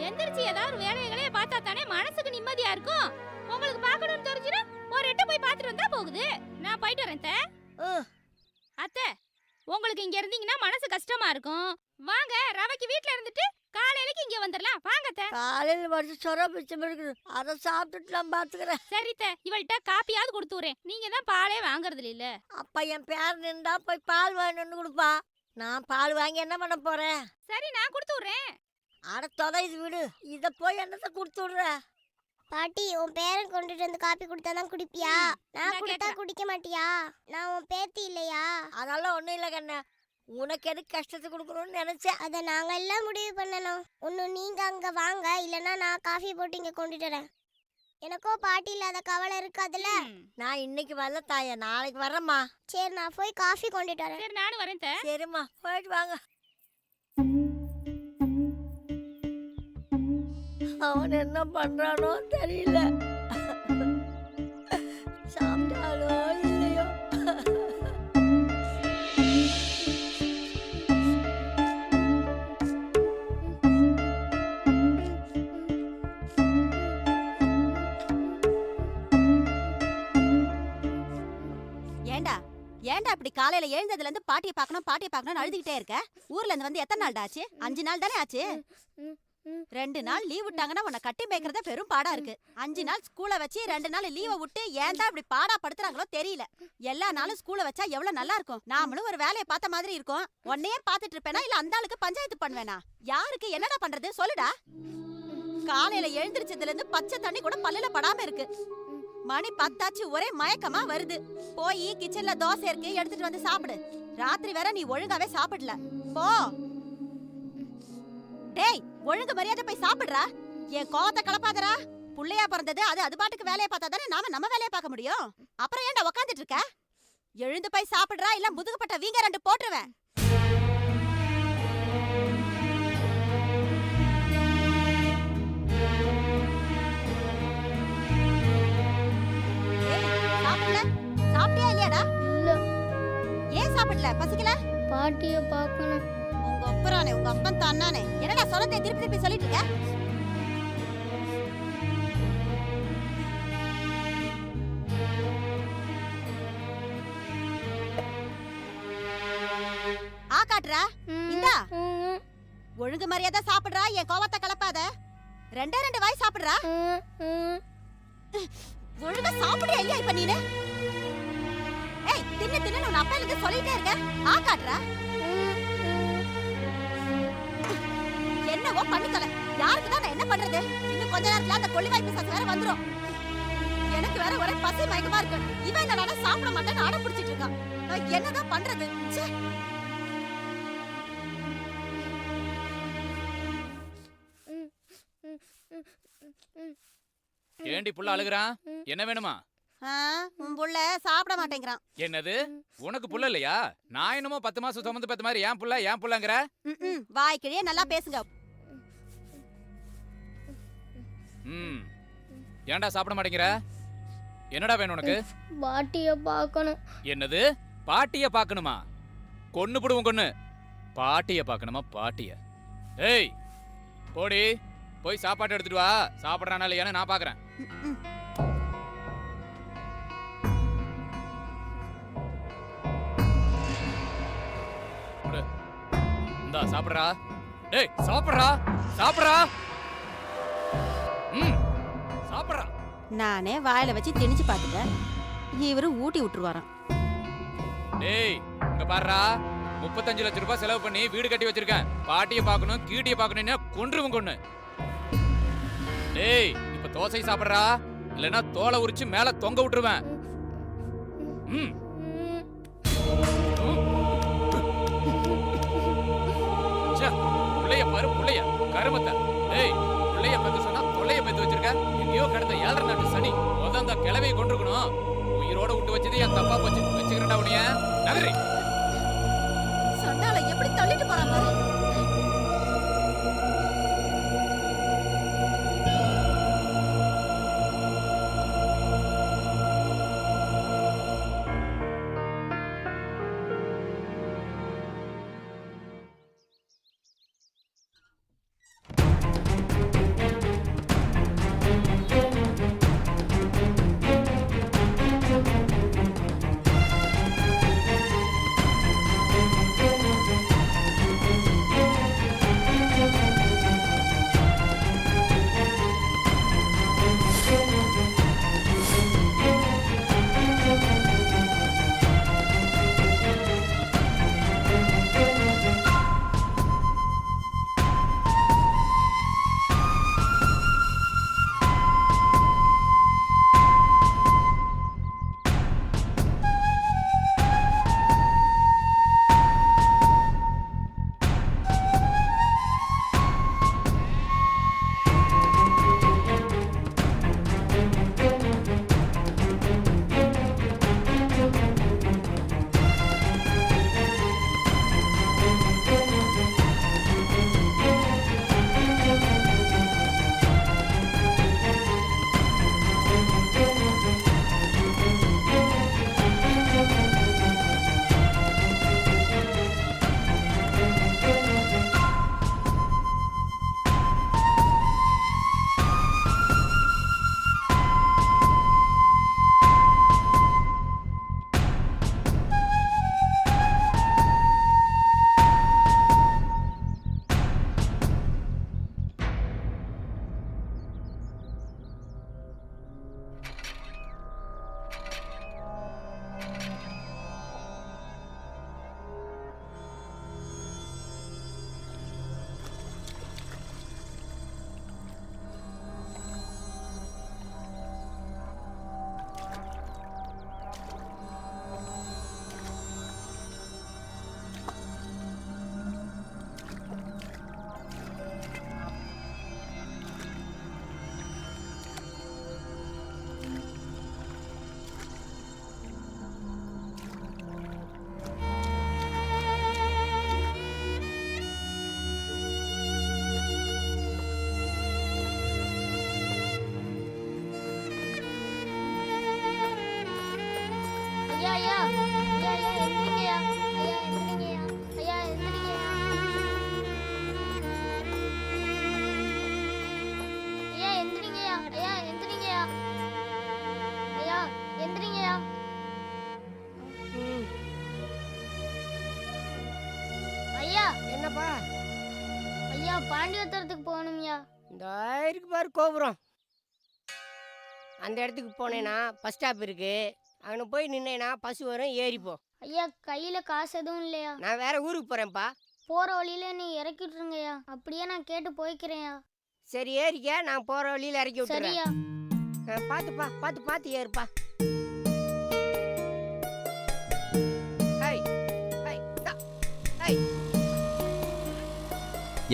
எந்திரிச்சு ஏதாவது வேலைகளே பார்த்தா தானே மனசுக்கு நிம்மதியா இருக்கும். உங்களுக்கு பார்க்கணும்னு தெரிஞ்சுனா ஒரு எட்டு போய் பார்த்துட்டு வந்தா போகுது. நான் போயிட்டு வரேன் அத்தை. அத்தை, உங்களுக்கு இங்க இருந்தீங்கன்னா மனசு கஷ்டமா இருக்கும். வாங்க, ரவைக்கு வீட்ல இருந்துட்டு காலையிலக்கு இங்க வந்துடலாம். வாங்க அத்தை. காலையில வச்சு சொர பிச்சம் இருக்குது. அதை சாப்பிட்டுட்டு நான் பாத்துக்கிறேன். சரி அத்தை, இவள்கிட்ட காப்பியாவது கொடுத்து வரேன். நீங்க தான் பாலே வாங்குறது இல்ல. அப்ப என் பேர் நின்றா போய் பால் வாங்கிட்டு வந்து கொடுப்பா. நான் பால் வாங்கி என்ன பண்ண போறேன்? சரி, நான் கொடுத்து விடுறேன். அட தொலை இது விடு. இதை போய் என்னத்தை கொடுத்து விடுற? பாட்டி உன் பேரன் கொண்டுட்டு வந்து காப்பி கொடுத்தா தான் குடிப்பியா? நான் நான் கொடுத்தா கேக்குறேன். குடிக்க மாட்டியா? நான் உன் பேத்தி இல்லையா? அதெல்லாம் ஒன்றும் இல்லை கண்ணா. உனக்கு எதுக்கு கஷ்டத்தை கொடுக்கணும்னு நினைச்சேன். அதை நாங்க எல்லாம் முடிவு பண்ணணும். ஒன்று நீங்க அங்க வாங்க, இல்லைன்னா நான் காஃபி போட்டு இங்க கொண்டுட்டு வரேன். எனக்கோ பாட்டி இல்லாத கவலை இருக்காதுல்ல. நான் இன்னைக்கு வரல தாயா, நாளைக்கு வரேம்மா. சரி நான் போய் காஃபி கொண்டுட்டு வரேன். சரி நானும் வரேன் தே. சரிம்மா, போயிட்டு வாங்க. அவன் என்ன பண்றானோ தெரியல. சாப்பிட்டாலோ இல்லையோ. ஏண்டா ஏண்டா இப்படி காலையில எழுந்ததுல இருந்து பாட்டியை பார்க்கணும் அழுதுகிட்டே இருக்க? ஊர்ல இருந்து வந்து எத்தனை நாள் ஆச்சு? 5 நாள் தானே ஆச்சு. 2 நாள் லீவ் விட்டாங்கன்னா உன்னை கட்டி மேய்க்கிறத பெரும் பாடா இருக்கு. 5 நாள் ஸ்கூலை வச்சு 2 நாள் லீவை விட்டு ஏன் தான் இப்படி பாடா படுத்துறாங்களோ தெரியல. எல்லா நாளும் ஸ்கூலை வச்சா எவ்வளவு நல்லா இருக்கும். நாமளும் ஒரு வேலையை பார்த்த மாதிரி இருக்கும். உன்னையே பார்த்துட்டு இருப்பேனா இல்ல அந்த ஆளுக்கு பஞ்சாயத்து பண்ணுவேனா? யாருக்கு என்னடா பண்றது சொல்லுடா. காலையில எழுந்திருச்சதுல இருந்து பச்சை தண்ணி கூட பல்லுல படாம இருக்கு. மணி 10 ஆச்சு, ஒரே மயக்கமா வருது. போய் கிச்சன்ல தோசை இருக்கு, எடுத்துட்டு வந்து சாப்பிடு. ராத்திரி வேற நீ ஒழுங்காவே சாப்பிடல. போ. டேய், ஒழுங்கு மரியாதை போய் சாப்பிடுறா. என் கோவத்தை கலப்பாதரா. புள்ளையா பிறந்தது, அது பாட்டுக்கு வேலையை பார்த்தா தானே நாம நம்ம வேலையை பார்க்க முடியும். அப்புறம் ஏன்டா உக்காந்துட்டு இருக்க? எழுந்து போய் சாப்பிடுறா, இல்ல முதுகுப்பட்ட வீங்க 2 போட்டுருவேன். சாப்பிடல? சாப்பிட்டியா இல்லையாடா? இல்ல. ஏன் சாப்பிடல? பசிக்கல? பாட்டியை பார்க்கணும். உங்க அப்பறானே, உங்க அப்பன் தானானே. என்னடா சொல்லத்தை திருப்பி திருப்பி சொல்லிட்டு இருக்க? ஆ காட்டுறா. இந்தா ஒழுங்கு மரியாதை சாப்பிடுறா. என் கோவத்தை கலப்பாத. 2 வாய் சாப்பிடுறா. ஒழுங்கா சாப்பிடுறியா இல்லையா இப்ப நீனு? ஏய், தின்னு உன் அப்பா எனக்கு சொல்லிட்டே இருக்க. ஆ காட்டுறா. என்னவோ பண்ணி தொலை. யாருக்கு தான் நான் என்ன பண்றது? இன்னும் கொஞ்ச நேரத்துல அந்த கொள்ளிவாய் பிசாசு வேற வந்துரும். எனக்கு வேற ஒரே பசி மயக்கமா இருக்கு. இவன் என்னடா சாப்பிட மாட்டேன்னு அடம் பிடிச்சிட்டு இருக்கான். நான் என்னதான் பண்றது? ச்சே. ஏண்டி புள்ள அழுகுறான்? என்ன வேணுமா? உன் புள்ள சாப்பிட மாட்டேங்கிறான். என்னது? உனக்கு புள்ள இல்லையா? நான் என்னமோ 10 மாசம் சுமந்து பெத்த மாதிரி ஏன் புள்ளங்கிற? வாய் கிழியே நல்லா பேசுங்க. ஏன்டா சாப்பிட மாட்டேங்கிற? என்னடா வேணும் உனக்கு? பாட்டியை பார்க்கணும். என்னது? பாட்டிய பார்க்கணுமா? கொன்னு புடுவோம் கொன்னு. பாட்டிய பார்க்கணுமா? பாட்டிய? ஏய், போடி போய் சாப்பாடு எடுத்துட்டு வா. சாப்பிட்றானா இல்லையான்னு நான் பாக்குறேன். இந்தா சாப்பிடுறா. டேய் சாப்பிடுறா, சாப்பிடுறா. சாப்பிடுறா. நானே வாயில வச்சு திணிச்சு பாத்துட்டேன். இவரு ஊட்டி விட்டுருவாராம். டேய் இங்க பாருடா, 35 லட்சம் ரூபாய் செலவு பண்ணி வீடு கட்டி வச்சிருக்கேன். பாட்டியை பார்க்கணும், கீட்டியை பார்க்கணும்னா கொன்றுவும் கொன்னு. டேய் இப்ப தோசை சாப்பிடுறா, இல்லைன்னா தோலை உரிச்சு மேல தொங்க விட்டுருவேன். புள்ளைய பாரு, புள்ளைய கருமத்தை. டேய் புள்ளைய பத்தி சொன்னா தொல்லைய பத்தி வச்சிருக்க. எங்கேயோ கடந்த 7 நாட்டு சனி அந்த கிளவையை கொண்டிருக்கணும். உயிரோட விட்டு வச்சது என் தப்பா போச்சு. வச்சுக்கிறேன்டா உனிய நகரி. சண்டால எப்படி தள்ளிட்டு போறான் பாரு. என்னப்பா? ஐயா பாண்டியத்தரத்துக்கு போகணும்யா. இந்த இருக்கு பாரு கோபுரம், அந்த இடத்துக்கு போனேன்னா பஸ் ஸ்டாப் இருக்கு, அங்கே போய் நின்னேன்னா பஸ் வரும், ஏறிப்போ. ஐயா கையில காசு எதுவும் இல்லையா? நான் வேற ஊருக்கு போறேன்ப்பா. போற வழியில நீ இறக்கி விட்டுருங்கய்யா. அப்படியே நான் கேட்டு போய்க்கிறேன்யா. சரி ஏறிக்க, நான் போற வழியில இறக்கி விட்டுறேன். சரியா? பார்த்துப்பா, பார்த்து ஏறுப்பா.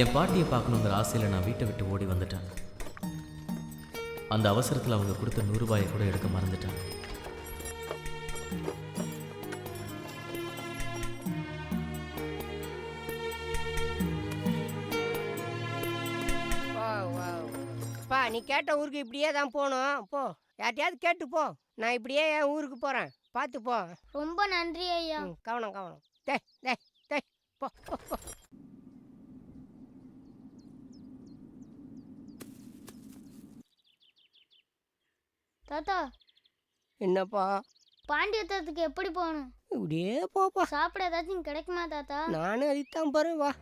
என் பாட்டியை பார்க்கணுங்கிற ஆசையில் நான் வீட்டை விட்டு ஓடி வந்துட்டேன். அந்த அவசரத்தில் அவங்க கொடுத்த 100 ரூபாயை கூட எடுக்க மறந்துட்டேன். பா நீ கேட்ட ஊருக்கு இப்படியே தான் போகணும். போ, யார்ட்டையாவது கேட்டு போ. நான் இப்படியே என் ஊருக்கு போகிறேன், பார்த்து போ. ரொம்ப நன்றி ஐயா. கவனம். டே போ. தாத்தா என்னப்பா? பாண்டியத்தரத்துக்கு எப்படி போகணும்? இப்படியே போப்பா. சாப்பிட ஏதாச்சும் கிடைக்குமா தாத்தா? நானும் அதுதான் போகிறேன், வா.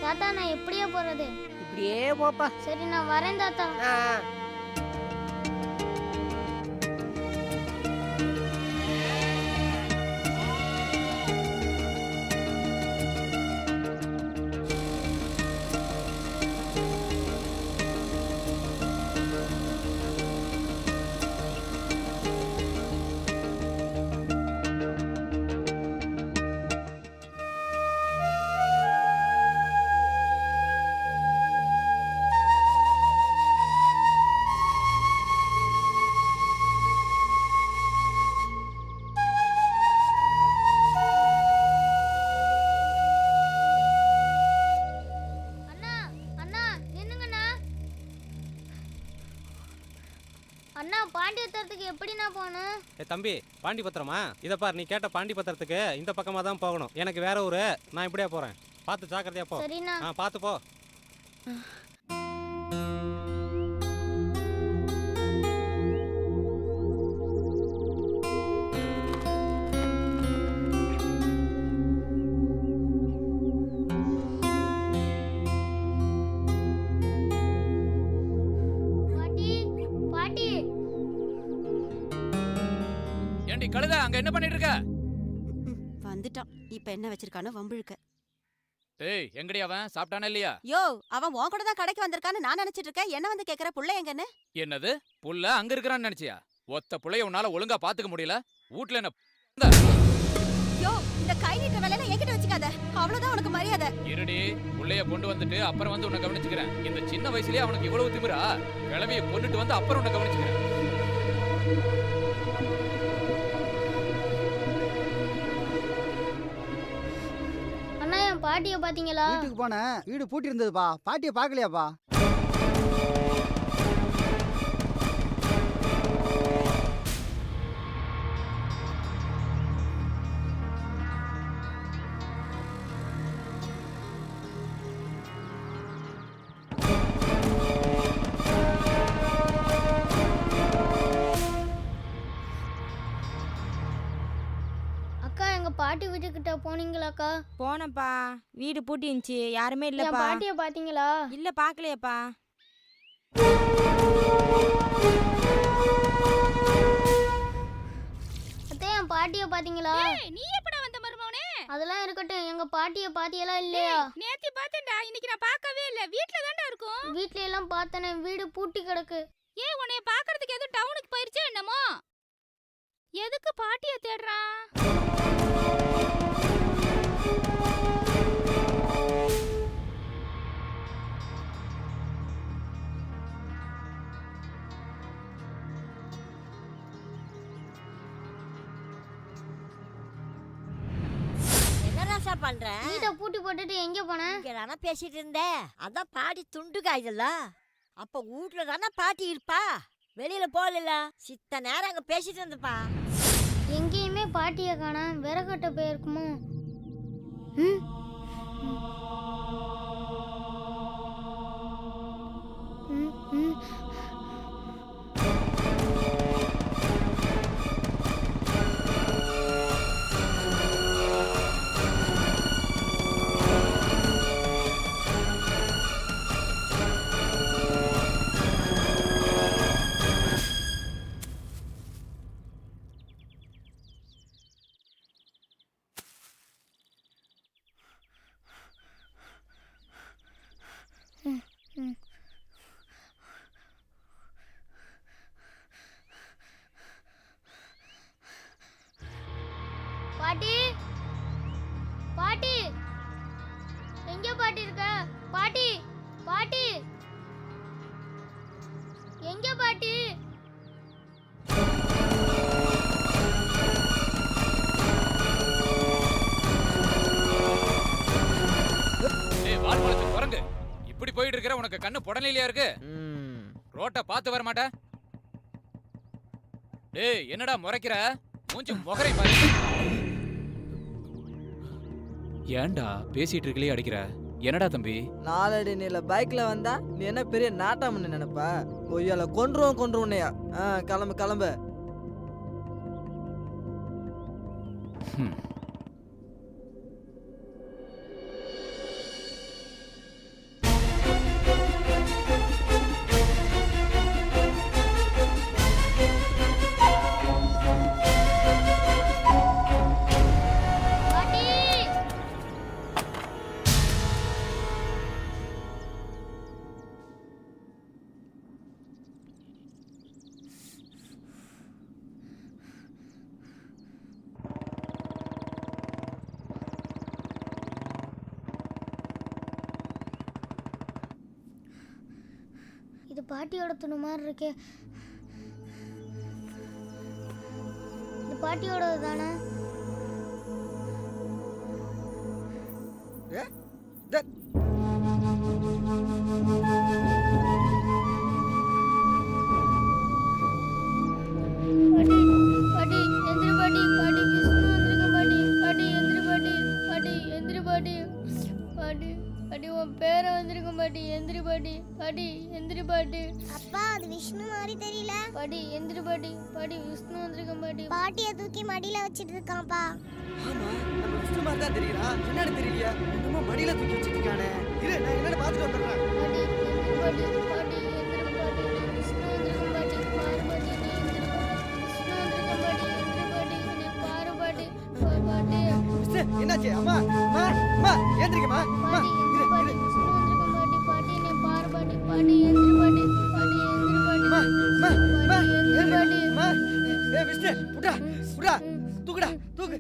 தாத்தா நான் எப்படியே போறது? இப்படியே போப்பா. சரி நான் வரேன் தாத்தா. அண்ணா பாண்டியத்தரத்துக்கு எப்படி நான் போகணும்? தம்பி பாண்டி பத்திரமா? இதை பார், நீ கேட்ட பாண்டி பத்திரத்துக்கு இந்த பக்கமாக தான் போகணும். எனக்கு வேற ஊரு, நான் இப்படியே போகிறேன். பார்த்து ஜாக்கிரதையா போ. சரிண்ணா. பார்த்து போ. ஏண்டி கழுத, அங்க என்ன பண்ணிட்டு இருக்க? வந்துட்டான். இப்ப என்ன வச்சிருக்கானோ வம்பிழுக்க. ஏய் எங்கடி அவன்? சாப்பிட்டானே இல்லையா? யோ, அவன் உன் கூட தான் கடைக்கு வந்திருக்கான்னு நான் நினைச்சிட்டு இருக்கேன். என்ன வந்து கேக்குற புள்ள எங்கன்னு? என்னது புள்ள அங்க இருக்கிறான்னு நினைச்சியா? ஒத்த புள்ளைய உன்னால ஒழுங்கா பாத்துக்க முடியல. வீட்ல என்ன யோ, இந்த கை நீட்ட வேலையில என்கிட்ட வச்சுக்காத. அவ்வளவுதான் உனக்கு மரியாதை. இருடி, புள்ளைய கொண்டு வந்துட்டு அப்புறம் வந்து உன்னை கவனிச்சுக்கிறேன். இந்த சின்ன வயசுலயே அவனுக்கு இவ்வளவு திமிரா? கிளவிய கொண்டுட்டு வந்து அப்புறம் உன்னை கவனிச்சுக்கிறேன். அண்ணா என் பாட்டியை பாத்தீங்களா? வீட்டுக்கு போனேன், வீடு பூட்டி இருந்ததுப்பா. பாட்டியை பார்க்கலையாப்பா? அக்கா எங்க பாட்டி வீட்டுக்கிட்ட போனீங்களாக்கா? போனப்பா, வீடு பூட்டி இருந்துச்சு, யாருமே என் இல்லப்பா. பாட்டியை பாத்தீங்களா? இல்ல பாக்கலையப்பா. அத்தை என் பாட்டியை பாத்தீங்களா? நீ எப்படா வந்த மருமவனே? அதெல்லாம் இருக்கட்டும், எங்க பாட்டியை பாத்தியெல்லாம் இல்லையா? நேத்தி பார்த்தேன்டா, இன்னைக்கு நான் பார்க்கவே இல்ல. வீட்ல தான்டா இருக்கும். வீட்ல எல்லாம் பார்த்தனே, வீடு பூட்டி கிடக்கு. ஏன் உன்னைய பார்க்கிறதுக்கு எதுவும் டவுனுக்கு போயிருச்சா என்னமோ? எதுக்கு பாட்டியை தேடுறான்? என்னடா பண்ற? வீட்டை பூட்டி போட்டுட்டு எங்க போன? இங்க தானே பேசிட்டு இருந்தேன். அதான் பாட்டி துண்டு காய்தல்ல. அப்ப வீட்டுல தானே பாட்டி இருப்பா, வெளியில போகல. சித்த நேரம் அங்க பேசிட்டு இருந்தப்பா. எங்கேயுமே பாட்டியை காணோம். விறகட்ட போயிருக்குமோ? ம் ம் ம் ம் பாட்டி, பாட்டி, எங்க பாட்டி இருக்க? பாட்டி, பாட்டி, எங்க பாட்டி? ஏய் வால் முளைச்ச குரங்கு, இப்படி போயிட்டு இருக்கிற உனக்கு கண்ணு புடலையிலயா இருக்கு? ரோட்டை பார்த்து வர மாட்டே? டேய் என்னடா முறைக்கிற? மூஞ்சி முகரை பாரு. ஏன்டா பேசிட்டு இருக்கலே அடிக்கிற? என்னடா தம்பி? நாலடி நீல பைக்ல வந்தா நீ என்ன பெரிய நாட்டாமன்னு நினைப்பா? கொய்யால கொன்றுவோன்னையா? கிளம்பு கிளம்பு. இது பாட்டியோட துணி மாதிரி இருக்கே. இது பாட்டியோடது தானே? பாட்டி, பாட்டி, எந்திரி பாட்டி, பாட்டி, விஷ்ணு வந்திருக்க பாட்டி, பாட்டி, எந்திரி பாட்டி, பாட்டி, எந்திரி பாட்டி, பாட்டி, பாட்டி, உன் பேரை வந்திருக்கும் பாட்டி, எந்திரி பாட்டி, பாட்டி, எந்திரி பாட்டி. அப்பா அது விஷ்ணு மாதிரி தெரியல. பாட்டி, எந்திரி பாட்டி, பாட்டி, விஷ்ணு வந்திருக்கும் பாட்டி. பாட்டியை தூக்கி மடியில வச்சிட்டு இருக்கான்ப்பா. ஆமா, நம்ம விஷ்ணு மாதிரி தான் தெரியுறா. என்னன்னு தெரியலையா? என்னமோ மடியில தூக்கி வச்சிட்டு இருக்கானே. இரு, நான் என்னன்னு பார்த்துட்டு வந்துடுறேன். பாட்டி, எந்திரி பாட்டி, பாட்டி, எந்திரி பாட்டி, விஷ்ணு வந்திருக்கும் பாட்டி, பாரு பாட்டி, நீ எந்திரி பாட்டி, விஷ்ணு வந்திருக்கும் பாட்டி, எந்திரி பாட்டி, நீ பாரு பாட்டி, பாட்டி. விஷ்ணு, என்னாச்சு? அம்மா, அம்மா, அம்மா, ஏந்திரிக்கம்மா. அம்மா, இரு, இரு. விஷ்ணு வந்திருக்கும் பாட்டி, பாட்டி, நீ பாரு பாட்டி, பாட்டி, எந்திரி பாட்டி, பாட்டி, எந்திரி பாட்டி, அம்மா, அம்மா, அம்மா, பாட்டி, எந்திரி பாட்டி. அம்மா. ஏய் விஷ்ணு, புடா, புடா, தூக்குடா, தூக்கு.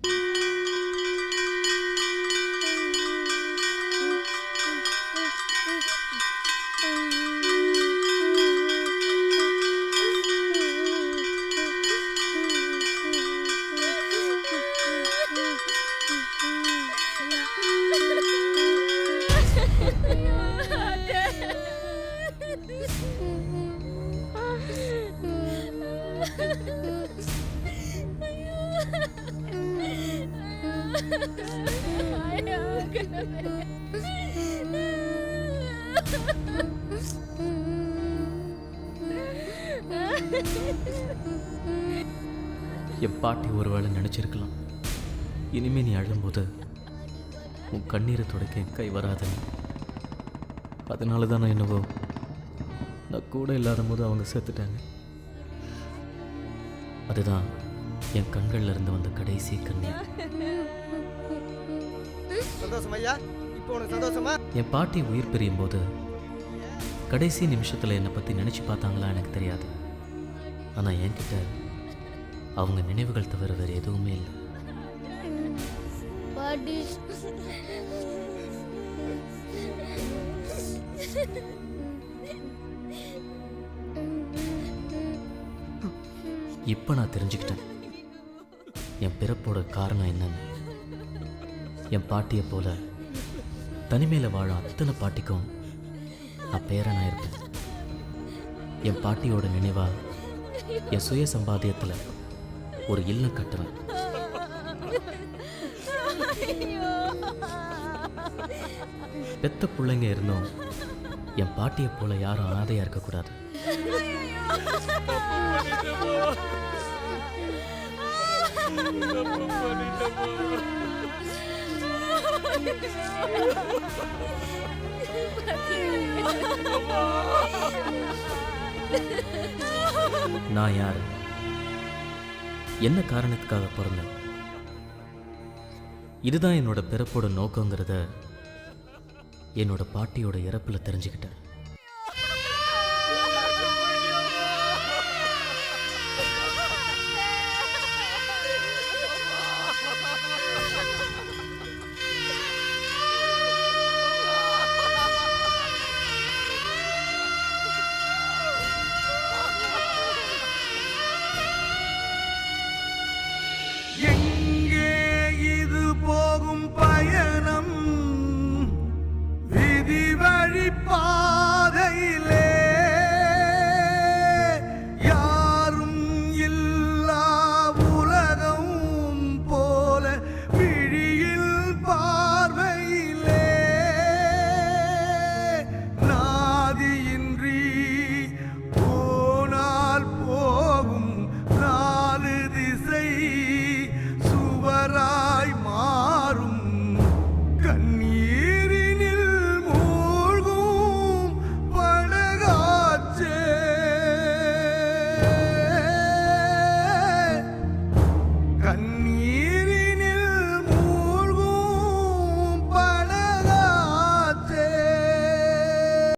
என் பாட்டி ஒருவேளை நினச்சிருக்கலாம், இனிமே நீ அழும்போது உன் கண்ணீரை துடைக்க என் கை வராதுன்னு. அதனால தான் நான் என்னவோ நான் கூட இல்லாத போது அவங்க செத்துட்டாங்க. அதுதான் என் கண்கள்ல இருந்து வந்த கடைசி கண்ணீர். சந்தோஷம் ஐயா, இப்போ உனக்கு சந்தோஷமா? என் பாட்டி உயிர் பிரியும் போது கடைசி நிமிஷத்தில் என்னை பற்றி நினச்சி பார்த்தாங்களா எனக்கு தெரியாது. ஆனால் என்கிட்ட அவங்க நினைவுகள் தவிர வேறு எதுவுமே இல்லை. பாட்டி, இப்போ நான் தெரிஞ்சுக்கிட்டேன் என் பிறப்போட காரணம் என்னன்னு. என் பாட்டியை போல தனிமையில் வாழ அத்தனை பாட்டிக்கும் நான் பேரனாக இருப்பேன். என் பாட்டியோட நினைவா என் சுய சம்பாத்தியத்தில் ஒரு இல்லம் கட்டுவேன். பெத்த பிள்ளைங்க இருந்தோம் என் பாட்டியை போல யாரும் அனாதையா இருக்கக்கூடாது. நான் யாரு, என்ன காரணத்துக்காக பிறந்தேன், இதுதான் என்னோட பிறப்போட நோக்கங்கிறத என்னோட பாட்டியோட இறப்புல தெரிஞ்சுக்கிட்டேன்.